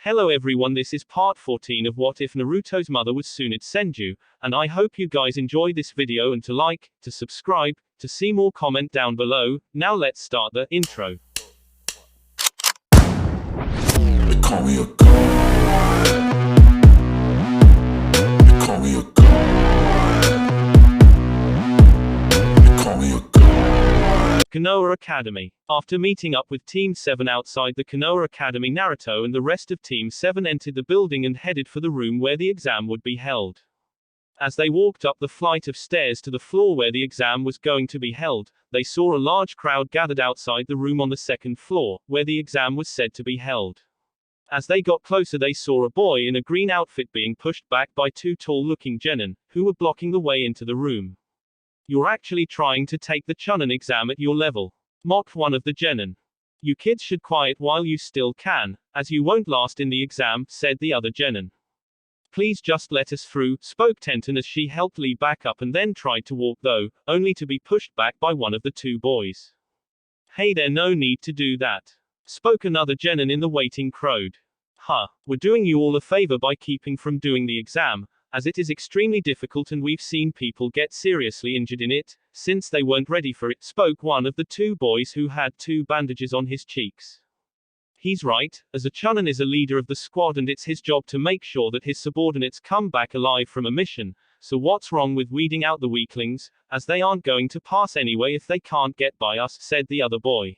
Hello everyone, this is part 14 of What If Naruto's mother was Tsunade Senju, and I hope you guys enjoy this video and to like, to subscribe, to see more comment down below. Now let's start the intro. They call me a god. They call me a god. They call me a god. Konoha Academy. After meeting up with Team 7 outside the Konoha Academy, Naruto and the rest of Team 7 entered the building and headed for the room where the exam would be held. As they walked up the flight of stairs to the floor where the exam was going to be held, they saw a large crowd gathered outside the room on the second floor, where the exam was said to be held. As they got closer, they saw a boy in a green outfit being pushed back by two tall-looking Jonin, who were blocking the way into the room. "You're actually trying to take the Chunin exam at your level," mocked one of the Jonin. "You kids should quiet while you still can, as you won't last in the exam," said the other Jonin. "Please just let us through," spoke Tenten as she helped Lee back up and then tried to walk though, only to be pushed back by one of the two boys. "Hey there, no need to do that," spoke another Jonin in the waiting crowd. We're doing you all a favor by keeping from doing the exam, as it is extremely difficult and we've seen people get seriously injured in it, since they weren't ready for it," spoke one of the two boys who had two bandages on his cheeks. "He's right, as a Chunin is a leader of the squad and it's his job to make sure that his subordinates come back alive from a mission, so what's wrong with weeding out the weaklings, as they aren't going to pass anyway if they can't get by us," said the other boy.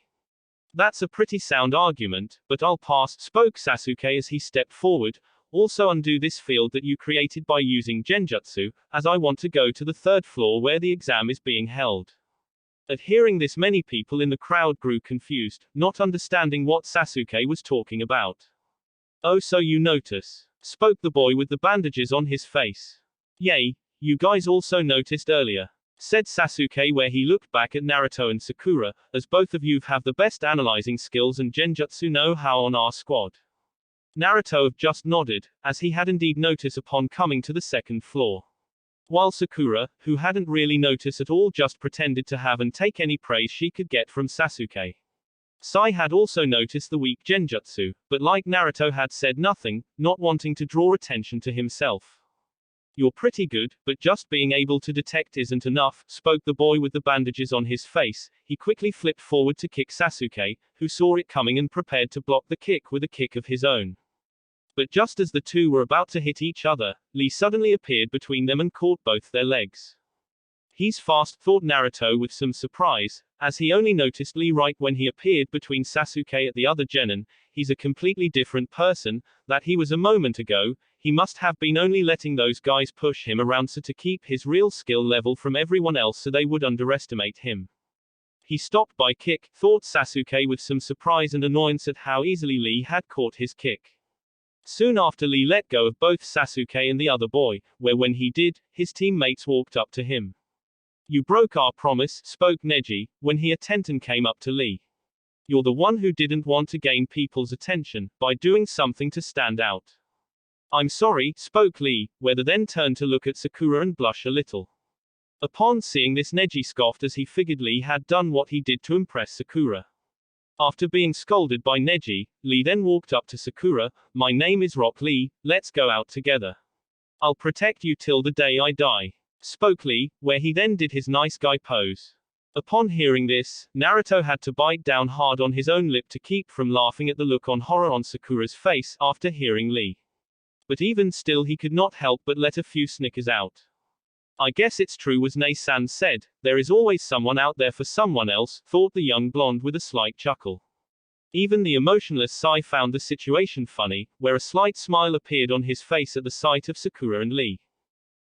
"That's a pretty sound argument, but I'll pass," spoke Sasuke as he stepped forward. "Also undo this field that you created by using genjutsu, as I want to go to the third floor where the exam is being held." At hearing this, many people in the crowd grew confused, not understanding what Sasuke was talking about. "Oh, so you notice," spoke the boy with the bandages on his face. "Yay, you guys also noticed earlier," said Sasuke, where he looked back at Naruto and Sakura, "as both of you have the best analyzing skills and genjutsu know-how on our squad." Naruto just nodded, as he had indeed noticed upon coming to the second floor. While Sakura, who hadn't really noticed at all, just pretended to have and take any praise she could get from Sasuke. Sai had also noticed the weak genjutsu, but like Naruto had said nothing, not wanting to draw attention to himself. "You're pretty good, but just being able to detect isn't enough," spoke the boy with the bandages on his face. He quickly flipped forward to kick Sasuke, who saw it coming and prepared to block the kick with a kick of his own. But just as the two were about to hit each other, Lee suddenly appeared between them and caught both their legs. "He's fast," thought Naruto with some surprise, as he only noticed Lee right when he appeared between Sasuke at the other Jonin. "He's a completely different person that he was a moment ago. He must have been only letting those guys push him around so to keep his real skill level from everyone else so they would underestimate him. He stopped by kick," thought Sasuke with some surprise and annoyance at how easily Lee had caught his kick. Soon after, Lee let go of both Sasuke and the other boy, where when he did, his teammates walked up to him. "You broke our promise," spoke Neji, when he Tenten came up to Lee. "You're the one who didn't want to gain people's attention, by doing something to stand out." "I'm sorry," spoke Lee, where they then turned to look at Sakura and blush a little. Upon seeing this, Neji scoffed as he figured Lee had done what he did to impress Sakura. After being scolded by Neji, Lee then walked up to Sakura. "My name is Rock Lee, let's go out together. I'll protect you till the day I die," spoke Lee, where he then did his nice guy pose. Upon hearing this, Naruto had to bite down hard on his own lip to keep from laughing at the look on horror on Sakura's face after hearing Lee. But even still, he could not help but let a few snickers out. "I guess it's true, as Ne-san said, there is always someone out there for someone else," thought the young blonde with a slight chuckle. Even the emotionless Sai found the situation funny, where a slight smile appeared on his face at the sight of Sakura and Lee.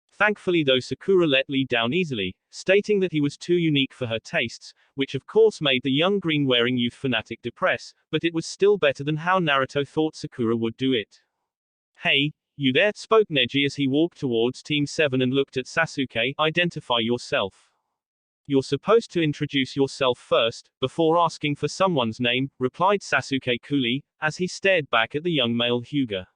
Thankfully though, Sakura let Lee down easily, stating that he was too unique for her tastes, which of course made the young green-wearing youth fanatic depress, but it was still better than how Naruto thought Sakura would do it. "Hey, you there," spoke Neji as he walked towards Team 7 and looked at Sasuke. "Identify yourself. You're supposed to introduce yourself first, before asking for someone's name," replied Sasuke coolly, as he stared back at the young male Hyuga.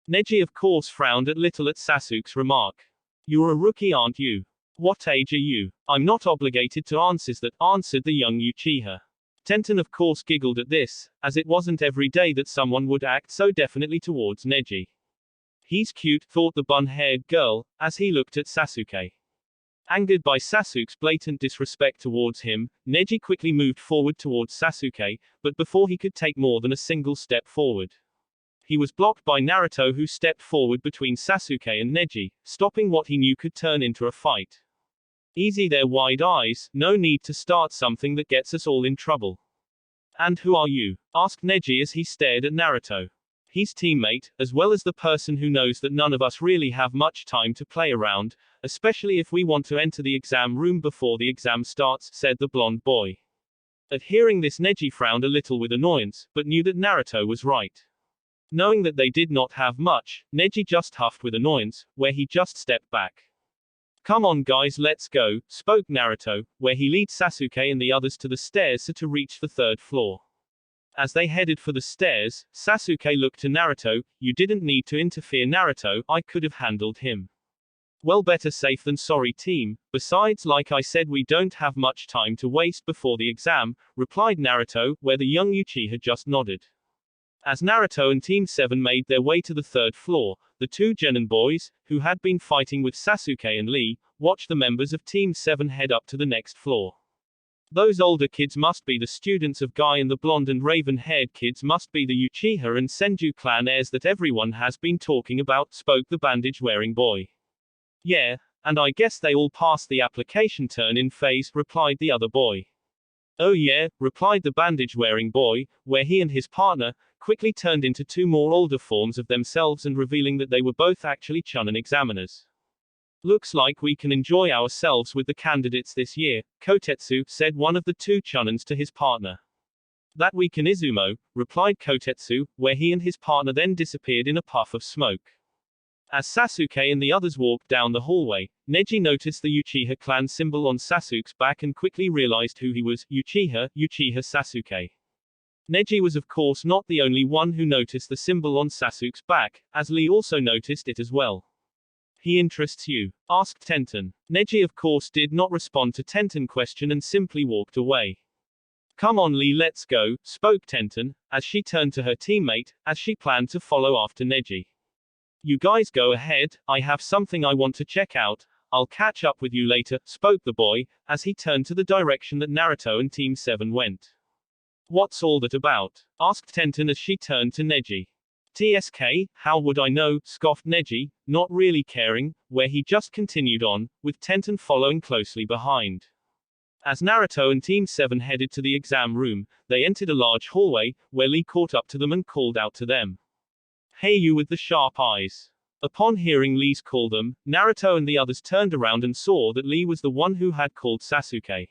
Neji of course frowned a little at Sasuke's remark. "You're a rookie, aren't you? What age are you?" "I'm not obligated to answer that," answered the young Uchiha. Tenten of course giggled at this, as it wasn't every day that someone would act so definitely towards Neji. He's cute, thought the bun-haired girl, as he looked at Sasuke. Angered by Sasuke's blatant disrespect towards him, Neji quickly moved forward towards Sasuke, but before he could take more than a single step forward, he was blocked by Naruto, who stepped forward between Sasuke and Neji, stopping what he knew could turn into a fight. Easy there, wide eyes, no need to start something that gets us all in trouble. And who are you? Asked Neji as he stared at Naruto. He's teammate, as well as the person who knows that none of us really have much time to play around, especially if we want to enter the exam room before the exam starts, said the blonde boy. At hearing this, Neji frowned a little with annoyance, but knew that Naruto was right. Knowing that they did not have much, Neji just huffed with annoyance, where he just stepped back. Come on guys, let's go, spoke Naruto, where he leads Sasuke and the others to the stairs so to reach the 3rd floor. As they headed for the stairs, Sasuke looked to Naruto. You didn't need to interfere, Naruto, I could have handled him. Well, better safe than sorry, team. Besides, like I said, we don't have much time to waste before the exam, replied Naruto, where the young Uchiha just nodded. As Naruto and Team 7 made their way to the 3rd floor, the two Jonin boys, who had been fighting with Sasuke and Lee, watched the members of Team 7 head up to the next floor. Those older kids must be the students of Guy, and the blonde and raven-haired kids must be the Uchiha and Senju clan heirs that everyone has been talking about, spoke the bandage-wearing boy. Yeah, and I guess they all passed the application turn-in phase, replied the other boy. Oh yeah, replied the bandage-wearing boy, where he and his partner quickly turned into two more older forms of themselves and revealing that they were both actually Chunin examiners. Looks like we can enjoy ourselves with the candidates this year, Kotetsu, said one of the two Chunins to his partner. That we can, Izumo, replied Kotetsu, where he and his partner then disappeared in a puff of smoke. As Sasuke and the others walked down the hallway, Neji noticed the Uchiha clan symbol on Sasuke's back and quickly realized who he was, Uchiha Sasuke. Neji was of course not the only one who noticed the symbol on Sasuke's back, as Lee also noticed it as well. He interests you? Asked Tenten. Neji of course did not respond to Tenten's question and simply walked away. Come on Lee, let's go, spoke Tenten, as she turned to her teammate, as she planned to follow after Neji. You guys go ahead, I have something I want to check out, I'll catch up with you later, spoke the boy, as he turned to the direction that Naruto and Team 7 went. What's all that about? Asked Tenten as she turned to Neji. TSK, how would I know, scoffed Neji, not really caring, where he just continued on, with Tenten following closely behind. As Naruto and Team 7 headed to the exam room, they entered a large hallway, where Lee caught up to them and called out to them. Hey you with the sharp eyes. Upon hearing Lee's call them, Naruto and the others turned around and saw that Lee was the one who had called Sasuke.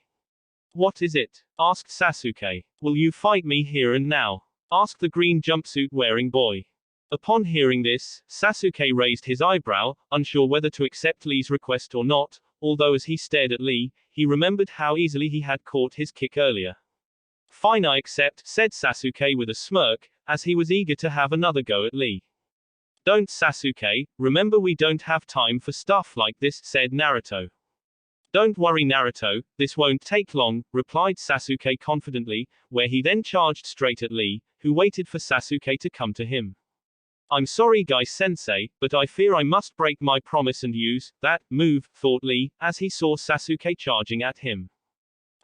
What is it? Asked Sasuke. Will you fight me here and now? Asked the green jumpsuit wearing boy. Upon hearing this, Sasuke raised his eyebrow, unsure whether to accept Lee's request or not, although as he stared at Lee, he remembered how easily he had caught his kick earlier. Fine, I accept, said Sasuke with a smirk, as he was eager to have another go at Lee. Don't Sasuke, remember we don't have time for stuff like this, said Naruto. Don't worry Naruto, this won't take long, replied Sasuke confidently, where he then charged straight at Lee, who waited for Sasuke to come to him. I'm sorry Guy Sensei, but I fear I must break my promise and use that move, thought Lee, as he saw Sasuke charging at him.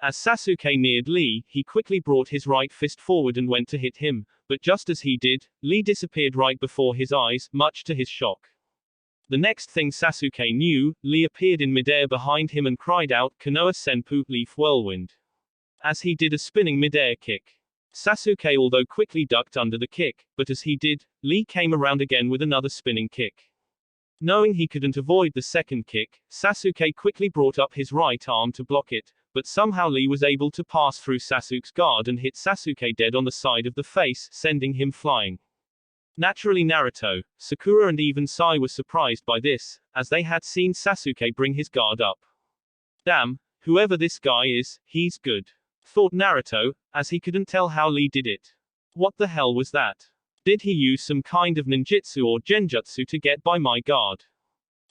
As Sasuke neared Lee, he quickly brought his right fist forward and went to hit him, but just as he did, Lee disappeared right before his eyes, much to his shock. The next thing Sasuke knew, Lee appeared in midair behind him and cried out, Konoha Senpu, Leaf Whirlwind. As he did a spinning midair kick. Sasuke although quickly ducked under the kick, but as he did, Lee came around again with another spinning kick. Knowing he couldn't avoid the second kick, Sasuke quickly brought up his right arm to block it, but somehow Lee was able to pass through Sasuke's guard and hit Sasuke dead on the side of the face, sending him flying. Naturally Naruto, Sakura and even Sai were surprised by this, as they had seen Sasuke bring his guard up. Damn, whoever this guy is, he's good, thought Naruto, as he couldn't tell how Lee did it. What the hell was that? Did he use some kind of ninjutsu or genjutsu to get by my guard?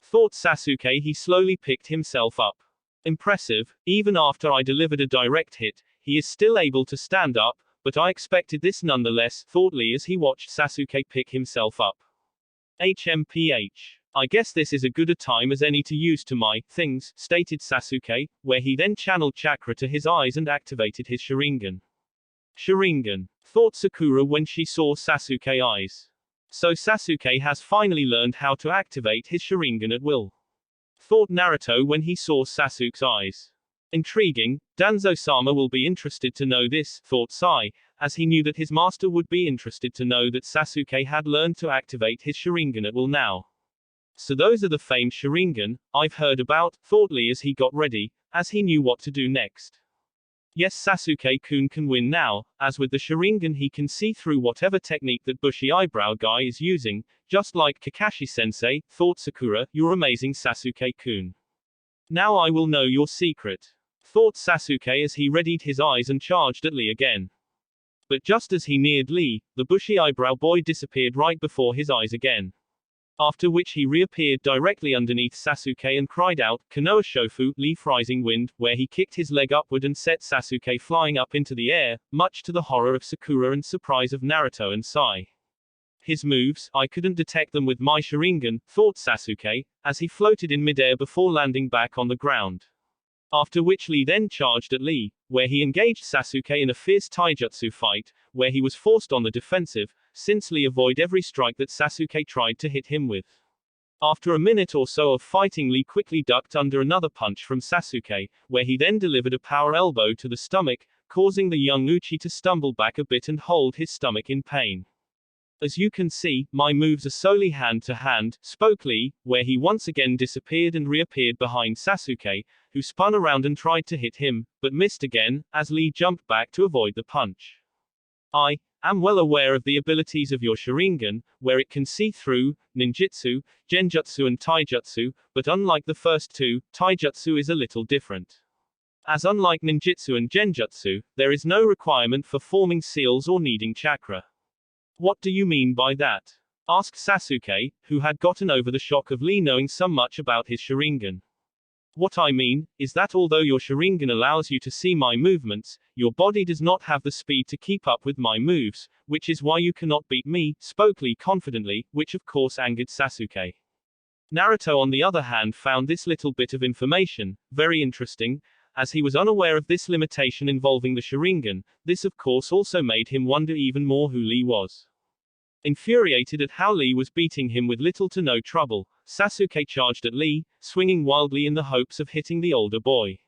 Thought Sasuke. He slowly picked himself up. Impressive, even after I delivered a direct hit, He is still able to stand up, but I expected this nonetheless, thought Lee as he watched Sasuke pick himself up. HMPH. I guess this is as good a time as any to use to my things, stated Sasuke, where he then channeled chakra to his eyes and activated his Sharingan. Sharingan, thought Sakura when she saw Sasuke eyes. So Sasuke has finally learned how to activate his Sharingan at will. Thought Naruto when he saw Sasuke's eyes. Intriguing, Danzo-sama will be interested to know this, thought Sai, as he knew that his master would be interested to know that Sasuke had learned to activate his Sharingan at will now. So those are the famed Sharingan I've heard about, thought Lee as he got ready, as he knew what to do next. Yes, Sasuke-kun can win now, as with the Sharingan he can see through whatever technique that bushy eyebrow guy is using, just like Kakashi-sensei, thought Sakura, you're amazing Sasuke-kun. Now I will know your secret, thought Sasuke as he readied his eyes and charged at Lee again. But just as he neared Lee, the bushy eyebrow boy disappeared right before his eyes again. After which he reappeared directly underneath Sasuke and cried out, Konoha Shofu, Leaf Rising Wind, where he kicked his leg upward and set Sasuke flying up into the air, much to the horror of Sakura and surprise of Naruto and Sai. His moves, I couldn't detect them with my Sharingan, thought Sasuke, as he floated in midair before landing back on the ground. After which Lee then charged at Lee, where he engaged Sasuke in a fierce taijutsu fight, where he was forced on the defensive, since Lee avoided every strike that Sasuke tried to hit him with. After a minute or so of fighting, Lee quickly ducked under another punch from Sasuke, where he then delivered a power elbow to the stomach, causing the young Uchi to stumble back a bit and hold his stomach in pain. As you can see, my moves are solely hand-to-hand, spoke Lee, where he once again disappeared and reappeared behind Sasuke, who spun around and tried to hit him, but missed again, as Lee jumped back to avoid the punch. I am well aware of the abilities of your Sharingan, where it can see through ninjutsu, genjutsu and taijutsu, but unlike the first two, taijutsu is a little different. As unlike ninjutsu and genjutsu, there is no requirement for forming seals or needing chakra. What do you mean by that? Asked Sasuke, who had gotten over the shock of Lee knowing so much about his Sharingan. What I mean, is that although your Sharingan allows you to see my movements, your body does not have the speed to keep up with my moves, which is why you cannot beat me, spoke Lee confidently, which of course angered Sasuke. Naruto on the other hand found this little bit of information very interesting, as he was unaware of this limitation involving the Sharingan. This of course also made him wonder even more who Lee was. Infuriated at how Lee was beating him with little to no trouble, Sasuke charged at Lee, swinging wildly in the hopes of hitting the older boy.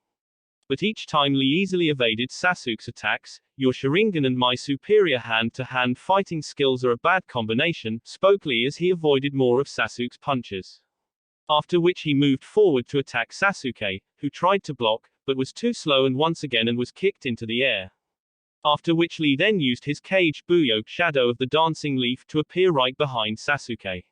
But each time Lee easily evaded Sasuke's attacks. Your Sharingan and my superior hand-to-hand fighting skills are a bad combination, spoke Lee as he avoided more of Sasuke's punches. After which he moved forward to attack Sasuke, who tried to block, but was too slow and once again was kicked into the air. After which Lee then used his Kage Buyo, Shadow of the Dancing Leaf, to appear right behind Sasuke.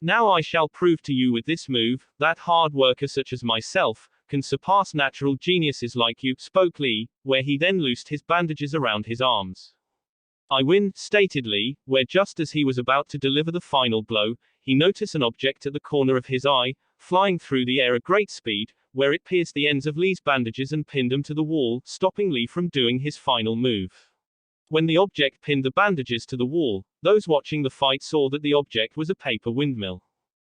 Now I shall prove to you with this move, that hard worker such as myself, can surpass natural geniuses like you, spoke Lee, where he then loosed his bandages around his arms. I win, stated Lee, where just as he was about to deliver the final blow, he noticed an object at the corner of his eye, flying through the air at great speed, where it pierced the ends of Lee's bandages and pinned him to the wall, stopping Lee from doing his final move. When the object pinned the bandages to the wall, those watching the fight saw that the object was a paper windmill.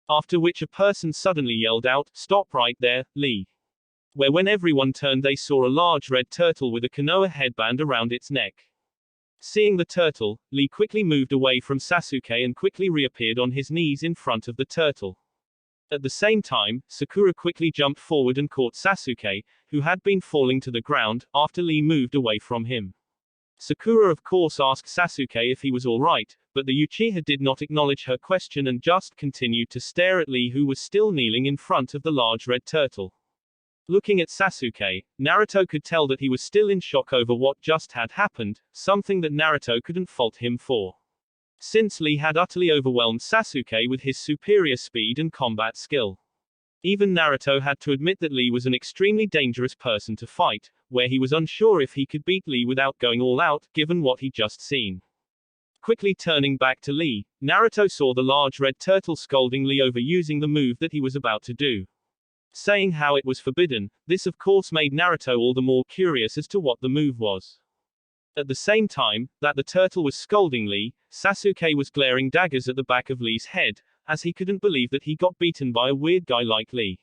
After which a person suddenly yelled out, "Stop right there, Lee." Where when everyone turned they saw a large red turtle with a Konoha headband around its neck. Seeing the turtle, Lee quickly moved away from Sasuke and quickly reappeared on his knees in front of the turtle. At the same time, Sakura quickly jumped forward and caught Sasuke, who had been falling to the ground, after Lee moved away from him. Sakura of course asked Sasuke if he was alright, but the Uchiha did not acknowledge her question and just continued to stare at Lee, who was still kneeling in front of the large red turtle. Looking at Sasuke, Naruto could tell that he was still in shock over what just had happened, something that Naruto couldn't fault him for. Since Lee had utterly overwhelmed Sasuke with his superior speed and combat skill. Even Naruto had to admit that Lee was an extremely dangerous person to fight, where he was unsure if he could beat Lee without going all out, given what he'd just seen. Quickly turning back to Lee, Naruto saw the large red turtle scolding Lee over using the move that he was about to do. saying how it was forbidden. This of course made Naruto all the more curious as to what the move was. At the same time that the turtle was scolding Lee, Sasuke was glaring daggers at the back of Lee's head, as he couldn't believe that he got beaten by a weird guy like Lee.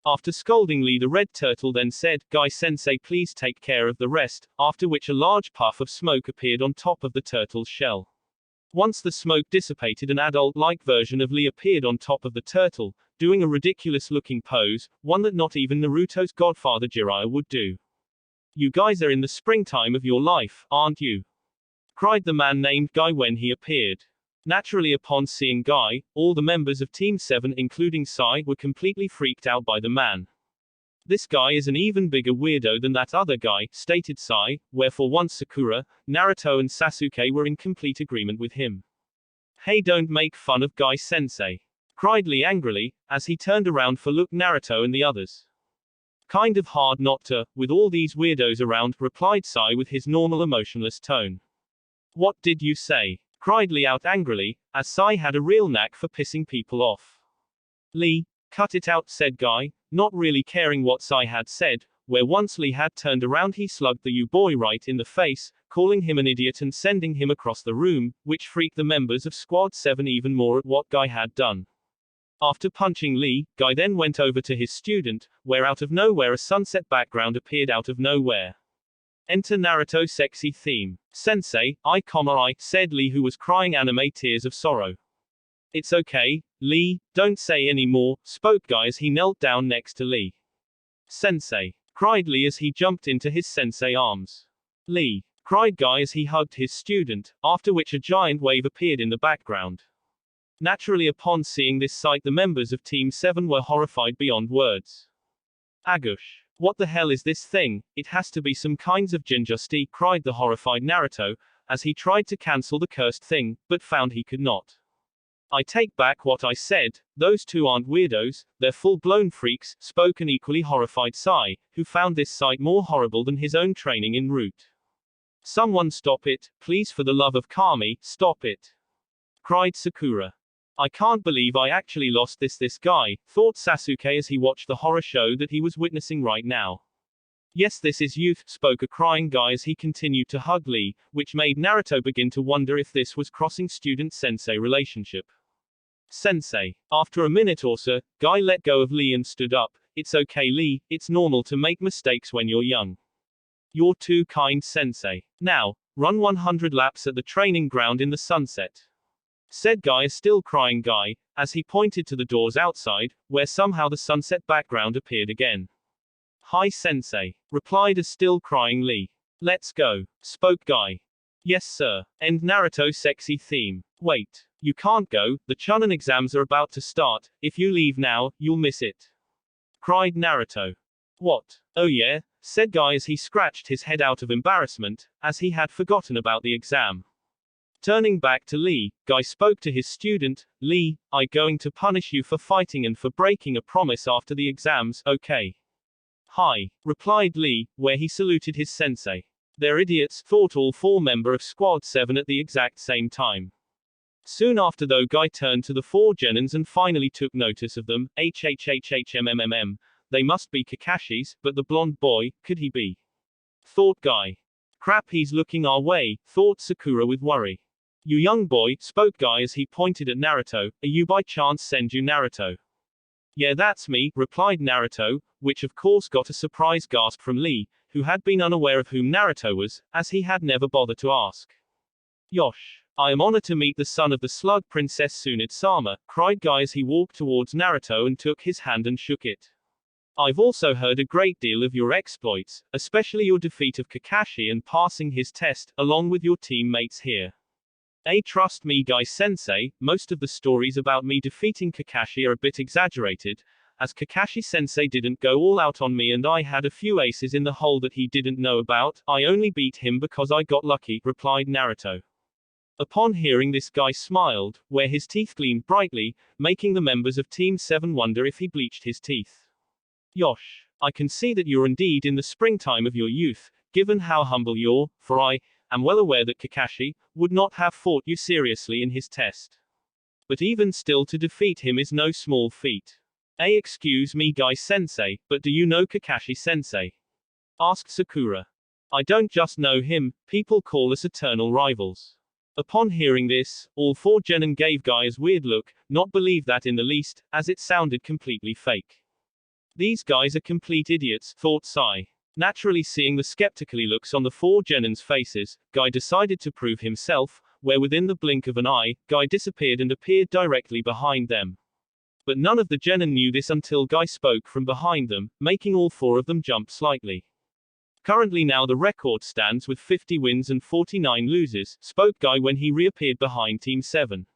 After scolding Lee, the red turtle then said, "Guy sensei, please take care of the rest," after which a large puff of smoke appeared on top of the turtle's shell. Once the smoke dissipated, an adult-like version of Lee appeared on top of the turtle, doing a ridiculous-looking pose, one that not even Naruto's godfather Jiraiya would do. "You guys are in the springtime of your life, aren't you?" cried the man named Guy when he appeared. Naturally, upon seeing Guy, all the members of Team 7 including Sai were completely freaked out by the man. "This guy is an even bigger weirdo than that other guy," stated Sai, wherefore once Sakura, Naruto and Sasuke were in complete agreement with him. "Hey, don't make fun of Guy sensei," cried Lee angrily, as he turned around for look Naruto and the others. "Kind of hard not to, with all these weirdos around," replied Sai with his normal emotionless tone. "What did you say?" cried Lee out angrily, as Sai had a real knack for pissing people off. "Lee, cut it out," said Guy, not really caring what Sai had said, where once Lee had turned around he slugged the U-boy right in the face, calling him an idiot and sending him across the room, which freaked the members of Squad 7 even more at what Guy had done. After punching Lee, Guy then went over to his student, where out of nowhere a sunset background appeared out of nowhere. Enter Naruto sexy theme. "Sensei, I, said Lee, who was crying anime tears of sorrow. "It's okay, Lee, don't say any more," spoke Guy as he knelt down next to Lee. "Sensei," cried Lee as he jumped into his sensei arms. "Lee," cried Guy as he hugged his student, after which a giant wave appeared in the background. Naturally, upon seeing this sight, the members of Team 7 were horrified beyond words. "Agush. What the hell is this thing? It has to be some kinds of jinjusty," cried the horrified Naruto, as he tried to cancel the cursed thing, but found he could not. "I take back what I said, those two aren't weirdos, they're full-blown freaks," spoke an equally horrified Sai, who found this sight more horrible than his own training en route. "Someone stop it, please, for the love of Kami, stop it," cried Sakura. "I can't believe I actually lost this guy," thought Sasuke as he watched the horror show that he was witnessing right now. "Yes, this is youth," spoke a crying Guy as he continued to hug Lee, which made Naruto begin to wonder if this was crossing student-sensei relationship. "Sensei." After a minute or so, Guy let go of Lee and stood up. "It's okay, Lee, it's normal to make mistakes when you're young. You're too kind, Sensei. Now, run 100 laps at the training ground in the sunset," said Guy, a still crying Guy, as he pointed to the doors outside, where somehow the sunset background appeared again. "Hi, Sensei," replied a still crying Lee. "Let's go," spoke Guy. "Yes, sir." End Naruto sexy theme. "Wait. You can't go, the Chunin exams are about to start, if you leave now, you'll miss it," cried Naruto. "What? Oh yeah," said Guy as he scratched his head out of embarrassment, as he had forgotten about the exam. Turning back to Lee, Guy spoke to his student, "Lee, I'm going to punish you for fighting and for breaking a promise after the exams, okay?" "Hi," replied Lee, where he saluted his sensei. "They're idiots," thought all four members of Squad 7 at the exact same time. Soon after, though, Guy turned to the four Jonins and finally took notice of them. They must be Kakashi's, but the blonde boy, could he be? Thought Guy. "Crap, he's looking our way," thought Sakura with worry. "You young boy," spoke Guy as he pointed at Naruto, "are you by chance Senju Naruto?" "Yeah, that's me," replied Naruto, which of course got a surprised gasp from Lee, who had been unaware of whom Naruto was, as he had never bothered to ask. "Yosh. I am honored to meet the son of the slug princess Tsunade-sama," cried Guy as he walked towards Naruto and took his hand and shook it. "I've also heard a great deal of your exploits, especially your defeat of Kakashi and passing his test, along with your teammates here. Trust me, Guy sensei, most of the stories about me defeating Kakashi are a bit exaggerated, as Kakashi sensei didn't go all out on me and I had a few aces in the hole that he didn't know about. I only beat him because I got lucky," replied Naruto. Upon hearing this, Guy smiled, where his teeth gleamed brightly, making the members of Team 7 wonder if he bleached his teeth. "Yosh. I can see that you're indeed in the springtime of your youth, given how humble you're, for I am well aware that Kakashi would not have fought you seriously in his test. But even still, to defeat him is no small feat. Excuse me, Guy-sensei, but do you know Kakashi-sensei? Asked Sakura. I don't just know him, people call us eternal rivals. Upon hearing this, all four genin gave Guy a weird look, not believe that in the least, as it sounded completely fake. These guys are complete idiots, thought Sai. Naturally seeing the skeptically looks on the four genins' faces, Guy decided to prove himself, where within the blink of an eye, Guy disappeared and appeared directly behind them. But none of the genin knew this until Guy spoke from behind them, making all four of them jump slightly. Currently now the record stands with 50 wins and 49 losses, spoke Guy when he reappeared behind Team 7.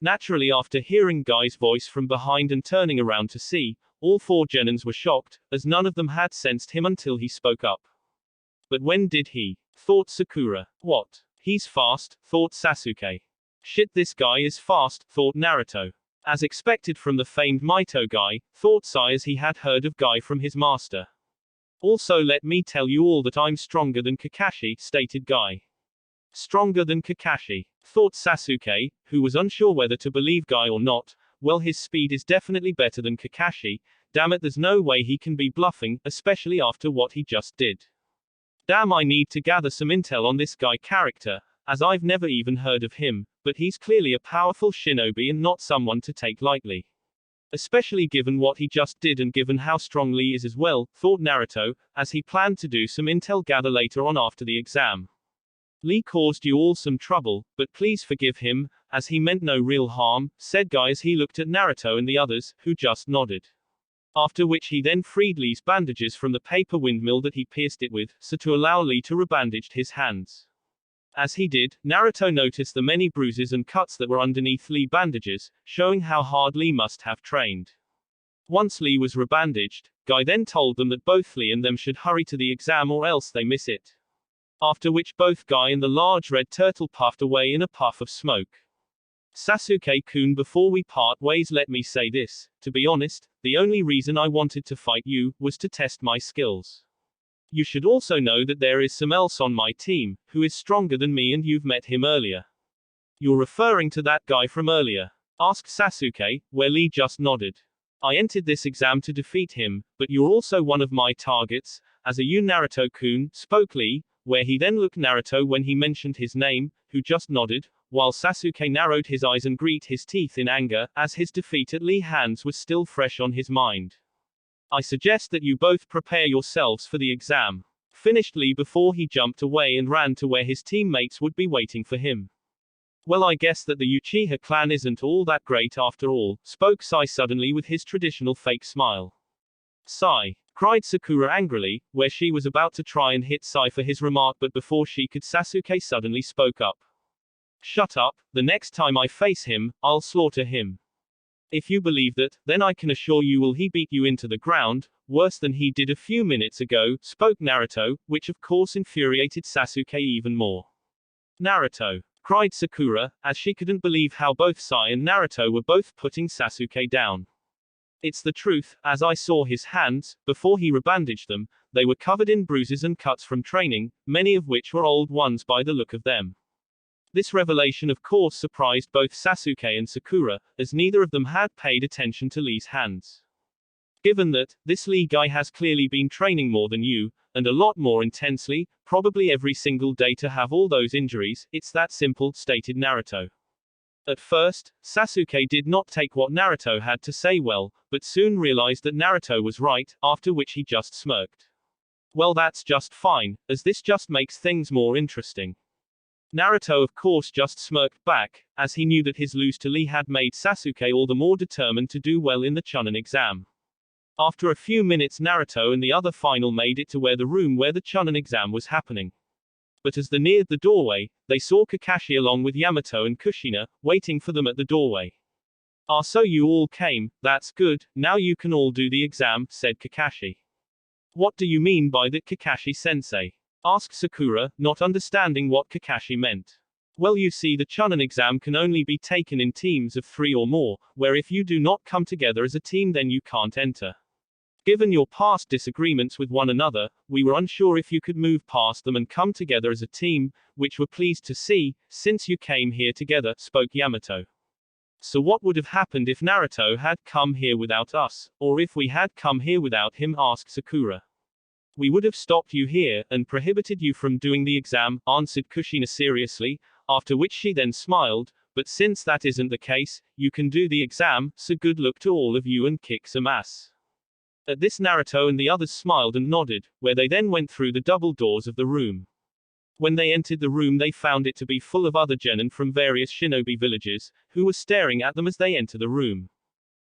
Naturally after hearing Guy's voice from behind and turning around to see, all four genins were shocked, as none of them had sensed him until he spoke up. But when did he? Thought Sakura. What? He's fast, thought Sasuke. Shit, this guy is fast, thought Naruto. As expected from the famed Mito guy, thought Sai as he had heard of Guy from his master. Also let me tell you all that I'm stronger than Kakashi, stated Guy. Stronger than Kakashi, thought Sasuke, who was unsure whether to believe Guy or not. Well, his speed is definitely better than Kakashi, damn it, there's no way he can be bluffing, especially after what he just did. Damn, I need to gather some intel on this Guy character, as I've never even heard of him, but he's clearly a powerful shinobi and not someone to take lightly. Especially given what he just did and given how strong Lee is as well, thought Naruto, as he planned to do some intel gather later on after the exam. Lee caused you all some trouble, but please forgive him, as he meant no real harm, said Guy as he looked at Naruto and the others, who just nodded. After which he then freed Lee's bandages from the paper windmill that he pierced it with, so to allow Lee to rebandage his hands. As he did, Naruto noticed the many bruises and cuts that were underneath Lee bandages, showing how hard Lee must have trained. Once Lee was rebandaged, Guy then told them that both Lee and them should hurry to the exam or else they miss it. After which both Guy and the large red turtle puffed away in a puff of smoke. Sasuke-kun, before we part ways let me say this, to be honest, the only reason I wanted to fight you, was to test my skills. You should also know that there is some else on my team, who is stronger than me and you've met him earlier. You're referring to that guy from earlier? Asked Sasuke, where Lee just nodded. I entered this exam to defeat him, but you're also one of my targets, as are you Naruto-kun, spoke Lee, where he then looked Naruto when he mentioned his name, who just nodded, while Sasuke narrowed his eyes and grit his teeth in anger, as his defeat at Lee's hands was still fresh on his mind. I suggest that you both prepare yourselves for the exam. Finished Lee before he jumped away and ran to where his teammates would be waiting for him. Well, I guess that the Uchiha clan isn't all that great after all, spoke Sai suddenly with his traditional fake smile. Sai, cried Sakura angrily, where she was about to try and hit Sai for his remark, but before she could, Sasuke suddenly spoke up. Shut up, the next time I face him, I'll slaughter him. If you believe that, then I can assure you will he beat you into the ground, worse than he did a few minutes ago, spoke Naruto, which of course infuriated Sasuke even more. Naruto, cried Sakura, as she couldn't believe how both Sai and Naruto were both putting Sasuke down. It's the truth, as I saw his hands, before he rebandaged them, they were covered in bruises and cuts from training, many of which were old ones by the look of them. This revelation of course surprised both Sasuke and Sakura, as neither of them had paid attention to Lee's hands. Given that, this Lee guy has clearly been training more than you, and a lot more intensely, probably every single day to have all those injuries, it's that simple, stated Naruto. At first, Sasuke did not take what Naruto had to say well, but soon realized that Naruto was right, after which he just smirked. Well, that's just fine, as this just makes things more interesting. Naruto of course just smirked back, as he knew that his lose to Lee had made Sasuke all the more determined to do well in the Chunin exam. After a few minutes Naruto and the other final made it to the room where the Chunin exam was happening. But as they neared the doorway, they saw Kakashi along with Yamato and Kushina, waiting for them at the doorway. Ah, so you all came, that's good, now you can all do the exam, said Kakashi. What do you mean by that, Kakashi-sensei? Asked Sakura, not understanding what Kakashi meant. Well, you see, the Chunin exam can only be taken in teams of 3 or more, where if you do not come together as a team then you can't enter. Given your past disagreements with one another, we were unsure if you could move past them and come together as a team, which we're pleased to see, since you came here together, spoke Yamato. So what would have happened if Naruto had come here without us, or if we had come here without him, asked Sakura. We would have stopped you here, and prohibited you from doing the exam, answered Kushina seriously, after which she then smiled, but since that isn't the case, you can do the exam, so good luck to all of you and kick some ass. At this Naruto and the others smiled and nodded, where they then went through the double doors of the room. When they entered the room they found it to be full of other genin from various shinobi villages, who were staring at them as they entered the room.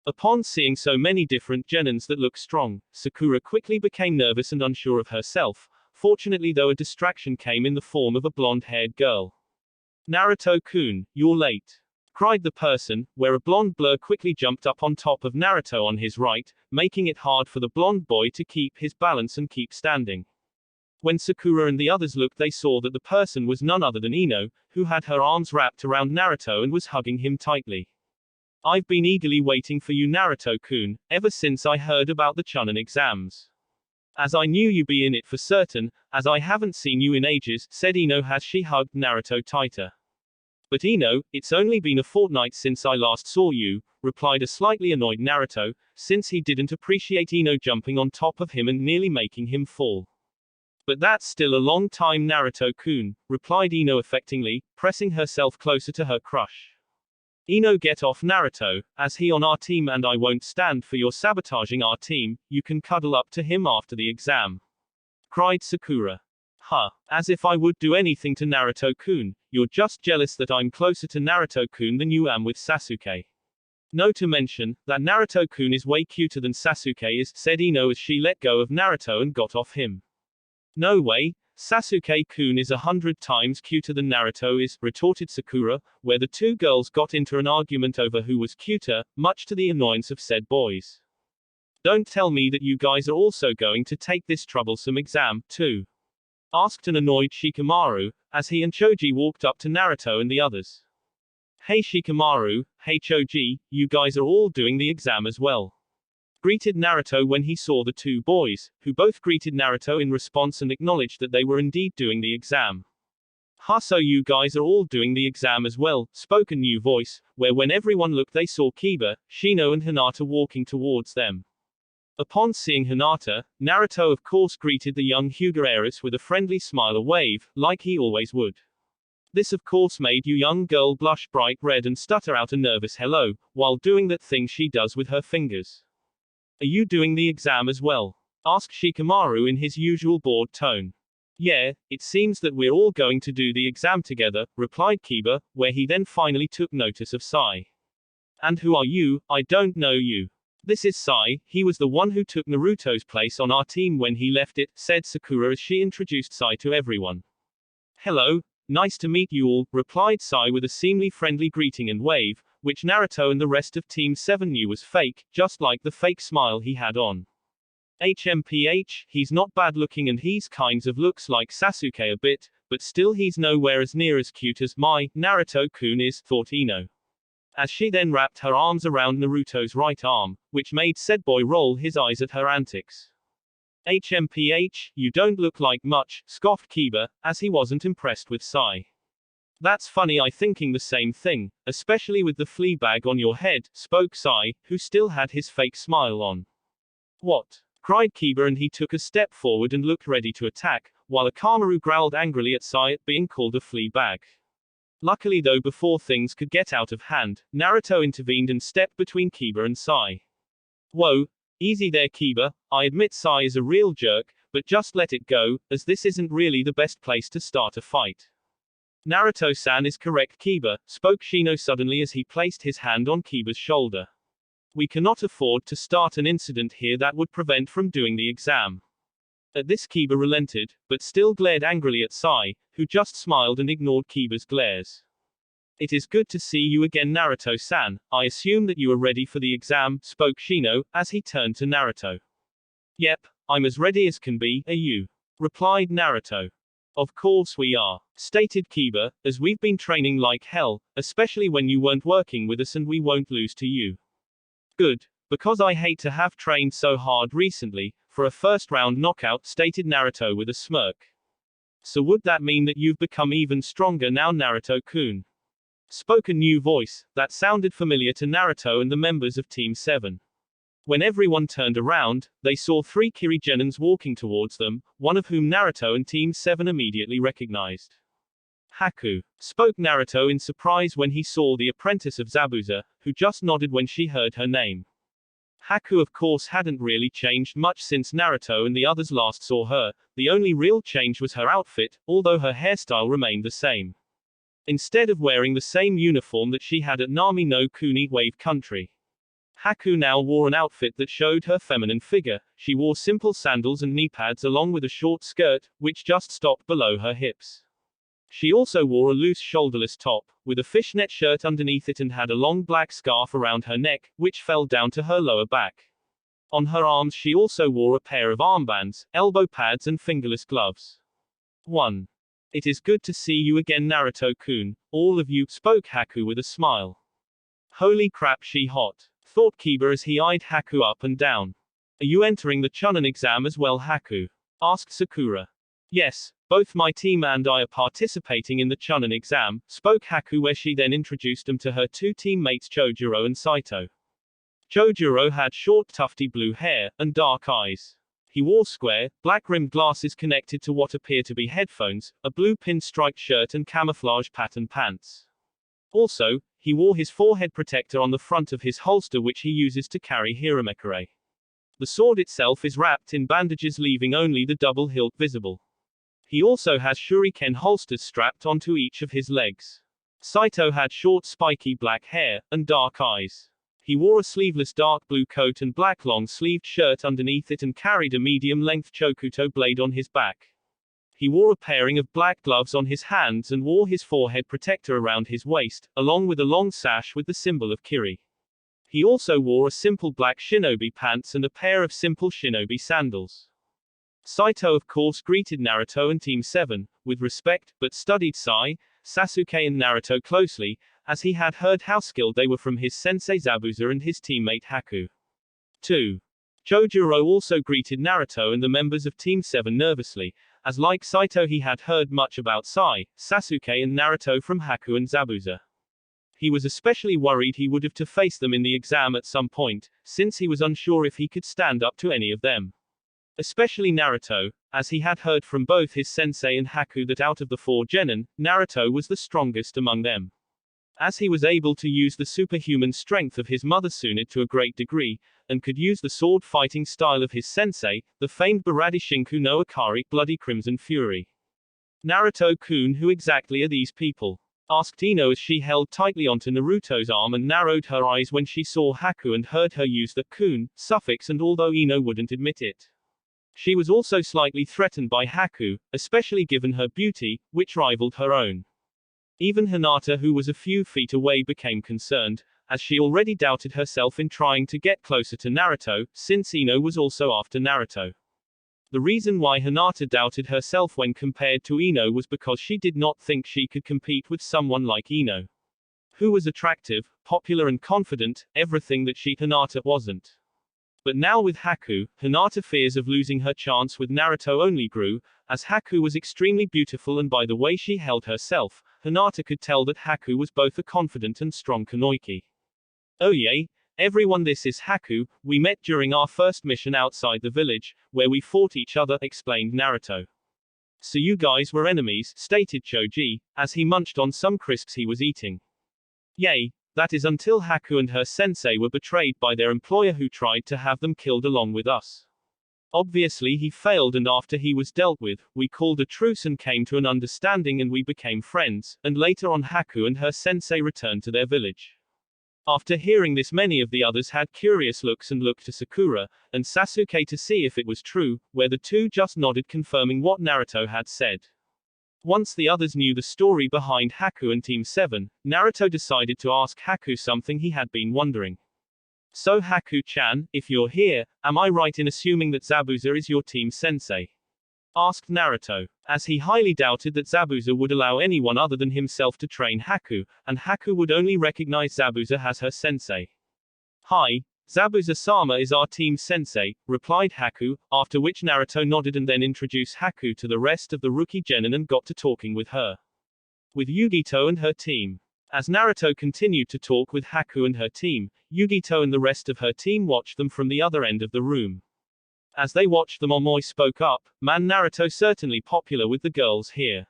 Upon seeing so many different genins that looked strong, Sakura quickly became nervous and unsure of herself, fortunately though a distraction came in the form of a blonde-haired girl. Naruto-kun, you're late, cried the person, where a blonde blur quickly jumped up on top of Naruto on his right, making it hard for the blonde boy to keep his balance and keep standing. When Sakura and the others looked they saw that the person was none other than Ino, who had her arms wrapped around Naruto and was hugging him tightly. I've been eagerly waiting for you Naruto-kun, ever since I heard about the Chunin exams. As I knew you'd be in it for certain, as I haven't seen you in ages, said Ino as she hugged Naruto tighter. But Ino, it's only been a fortnight since I last saw you, replied a slightly annoyed Naruto, since he didn't appreciate Ino jumping on top of him and nearly making him fall. But that's still a long time Naruto-kun, replied Ino affectingly, pressing herself closer to her crush. Ino, get off Naruto, as he on our team and I won't stand for your sabotaging our team, you can cuddle up to him after the exam. Cried Sakura. Huh, as if I would do anything to Naruto-kun, you're just jealous that I'm closer to Naruto-kun than you am with Sasuke. No to mention, that Naruto-kun is way cuter than Sasuke is, said Ino as she let go of Naruto and got off him. No way, Sasuke-kun is 100 times cuter than Naruto is, retorted Sakura, where the two girls got into an argument over who was cuter, much to the annoyance of said boys. Don't tell me that you guys are also going to take this troublesome exam, too, asked an annoyed Shikamaru, as he and Choji walked up to Naruto and the others. Hey Shikamaru, hey Choji, you guys are all doing the exam as well, greeted Naruto when he saw the two boys, who both greeted Naruto in response and acknowledged that they were indeed doing the exam. Ha, so you guys are all doing the exam as well, spoke a new voice, where when everyone looked they saw Kiba, Shino and Hinata walking towards them. Upon seeing Hinata, Naruto of course greeted the young Hyuga heiress with a friendly smile, a wave, like he always would. This of course made you young girl blush bright red and stutter out a nervous hello, while doing that thing she does with her fingers. Are you doing the exam as well? Asked Shikamaru in his usual bored tone. Yeah, it seems that we're all going to do the exam together, replied Kiba, where he then finally took notice of Sai. And who are you? I don't know you. This is Sai, he was the one who took Naruto's place on our team when he left it, said Sakura as she introduced Sai to everyone. Hello, nice to meet you all, replied Sai with a seemingly friendly greeting and wave, which Naruto and the rest of Team 7 knew was fake, just like the fake smile he had on. HMPH, he's not bad looking and he's kinds of looks like Sasuke a bit, but still he's nowhere as near as cute as my Naruto-kun is, thought Ino. As she then wrapped her arms around Naruto's right arm, which made said boy roll his eyes at her antics. HMPH, you don't look like much, scoffed Kiba, as he wasn't impressed with Sai. That's funny, I thinking the same thing, especially with the flea bag on your head, spoke Sai, who still had his fake smile on. What? Cried Kiba and he took a step forward and looked ready to attack, while Akamaru growled angrily at Sai at being called a flea bag. Luckily though, before things could get out of hand, Naruto intervened and stepped between Kiba and Sai. Whoa, easy there Kiba, I admit Sai is a real jerk, but just let it go, as this isn't really the best place to start a fight. Naruto-san is correct Kiba, spoke Shino suddenly as he placed his hand on Kiba's shoulder. We cannot afford to start an incident here that would prevent from doing the exam. At this Kiba relented, but still glared angrily at Sai, who just smiled and ignored Kiba's glares. It is good to see you again Naruto-san, I assume that you are ready for the exam, spoke Shino, as he turned to Naruto. Yep, I'm as ready as can be, are you? Replied Naruto. Of course we are, stated Kiba, as we've been training like hell, especially when you weren't working with us and we won't lose to you. Good, because I hate to have trained so hard recently, for a first round knockout, stated Naruto with a smirk. So would that mean that you've become even stronger now Naruto-kun? spoke a new voice that sounded familiar to Naruto and the members of Team 7. When everyone turned around, they saw 3 Kiri Genins walking towards them, one of whom Naruto and Team 7 immediately recognized. Haku, spoke Naruto in surprise when he saw the apprentice of Zabuza, who just nodded when she heard her name. Haku of course hadn't really changed much since Naruto and the others last saw her, the only real change was her outfit, although her hairstyle remained the same. Instead of wearing the same uniform that she had at Nami no Kuni Wave Country, Haku now wore an outfit that showed her feminine figure. She wore simple sandals and knee pads along with a short skirt, which just stopped below her hips. She also wore a loose shoulderless top, with a fishnet shirt underneath it and had a long black scarf around her neck, which fell down to her lower back. On her arms she also wore a pair of armbands, elbow pads and fingerless gloves. 1. It is good to see you again Naruto-kun, all of you, spoke Haku with a smile. Holy crap she hot, thought Kiba as he eyed Haku up and down. Are you entering the Chunin exam as well Haku? Asked Sakura. Yes, both my team and I are participating in the Chunin exam, spoke Haku where she then introduced them to her 2 teammates Chojuro and Saito. Chojuro had short tufty blue hair, and dark eyes. He wore square, black-rimmed glasses connected to what appear to be headphones, a blue pinstriped shirt and camouflage pattern pants. Also, he wore his forehead protector on the front of his holster which he uses to carry Hiramekure. The sword itself is wrapped in bandages leaving only the double hilt visible. He also has shuriken holsters strapped onto each of his legs. Saito had short spiky black hair, and dark eyes. He wore a sleeveless dark blue coat and black long-sleeved shirt underneath it and carried a medium-length chokuto blade on his back. He wore a pairing of black gloves on his hands and wore his forehead protector around his waist, along with a long sash with the symbol of Kiri. He also wore a simple black shinobi pants and a pair of simple shinobi sandals. Saito of course greeted Naruto and Team 7, with respect, but studied Sai, Sasuke and Naruto closely, as he had heard how skilled they were from his sensei Zabuza and his teammate Haku. 2. Chojuro also greeted Naruto and the members of Team 7 nervously, as like Saito he had heard much about Sai, Sasuke and Naruto from Haku and Zabuza. He was especially worried he would have to face them in the exam at some point, since he was unsure if he could stand up to any of them. Especially Naruto, as he had heard from both his sensei and Haku that out of the 4 genin, Naruto was the strongest among them. As he was able to use the superhuman strength of his mother Tsunade to a great degree, and could use the sword-fighting style of his sensei, the famed Baradi Shinku no Akari, Bloody Crimson Fury. Naruto-kun, who exactly are these people? Asked Ino as she held tightly onto Naruto's arm and narrowed her eyes when she saw Haku and heard her use the kun suffix, and although Ino wouldn't admit it, she was also slightly threatened by Haku, especially given her beauty, which rivaled her own. Even Hinata, who was a few feet away, became concerned, as she already doubted herself in trying to get closer to Naruto, since Ino was also after Naruto. The reason why Hinata doubted herself when compared to Ino was because she did not think she could compete with someone like Ino, who was attractive, popular and confident, everything that Hinata wasn't. But now with Haku, Hinata's fears of losing her chance with Naruto only grew, as Haku was extremely beautiful and by the way she held herself, Hinata could tell that Haku was both a confident and strong kunoichi. Oh yay, everyone, this is Haku, we met during our first mission outside the village, where we fought each other, explained Naruto. So you guys were enemies, stated Choji, as he munched on some crisps he was eating. Yay. That is until Haku and her sensei were betrayed by their employer who tried to have them killed along with us. Obviously he failed, and after he was dealt with, we called a truce and came to an understanding and we became friends, and later on Haku and her sensei returned to their village. After hearing this, many of the others had curious looks and looked to Sakura and Sasuke to see if it was true, where the two just nodded, confirming what Naruto had said. Once the others knew the story behind Haku and Team 7, Naruto decided to ask Haku something he had been wondering. So Haku-chan, if you're here, am I right in assuming that Zabuza is your team sensei? Asked Naruto, as he highly doubted that Zabuza would allow anyone other than himself to train Haku, and Haku would only recognize Zabuza as her sensei. Hi, Zabuza-sama is our team sensei, replied Haku, after which Naruto nodded and then introduced Haku to the rest of the rookie genin and got to talking with her. With Yugito and her team. As Naruto continued to talk with Haku and her team, Yugito and the rest of her team watched them from the other end of the room. As they watched them, Omoi spoke up, "Man, Naruto certainly popular with the girls here."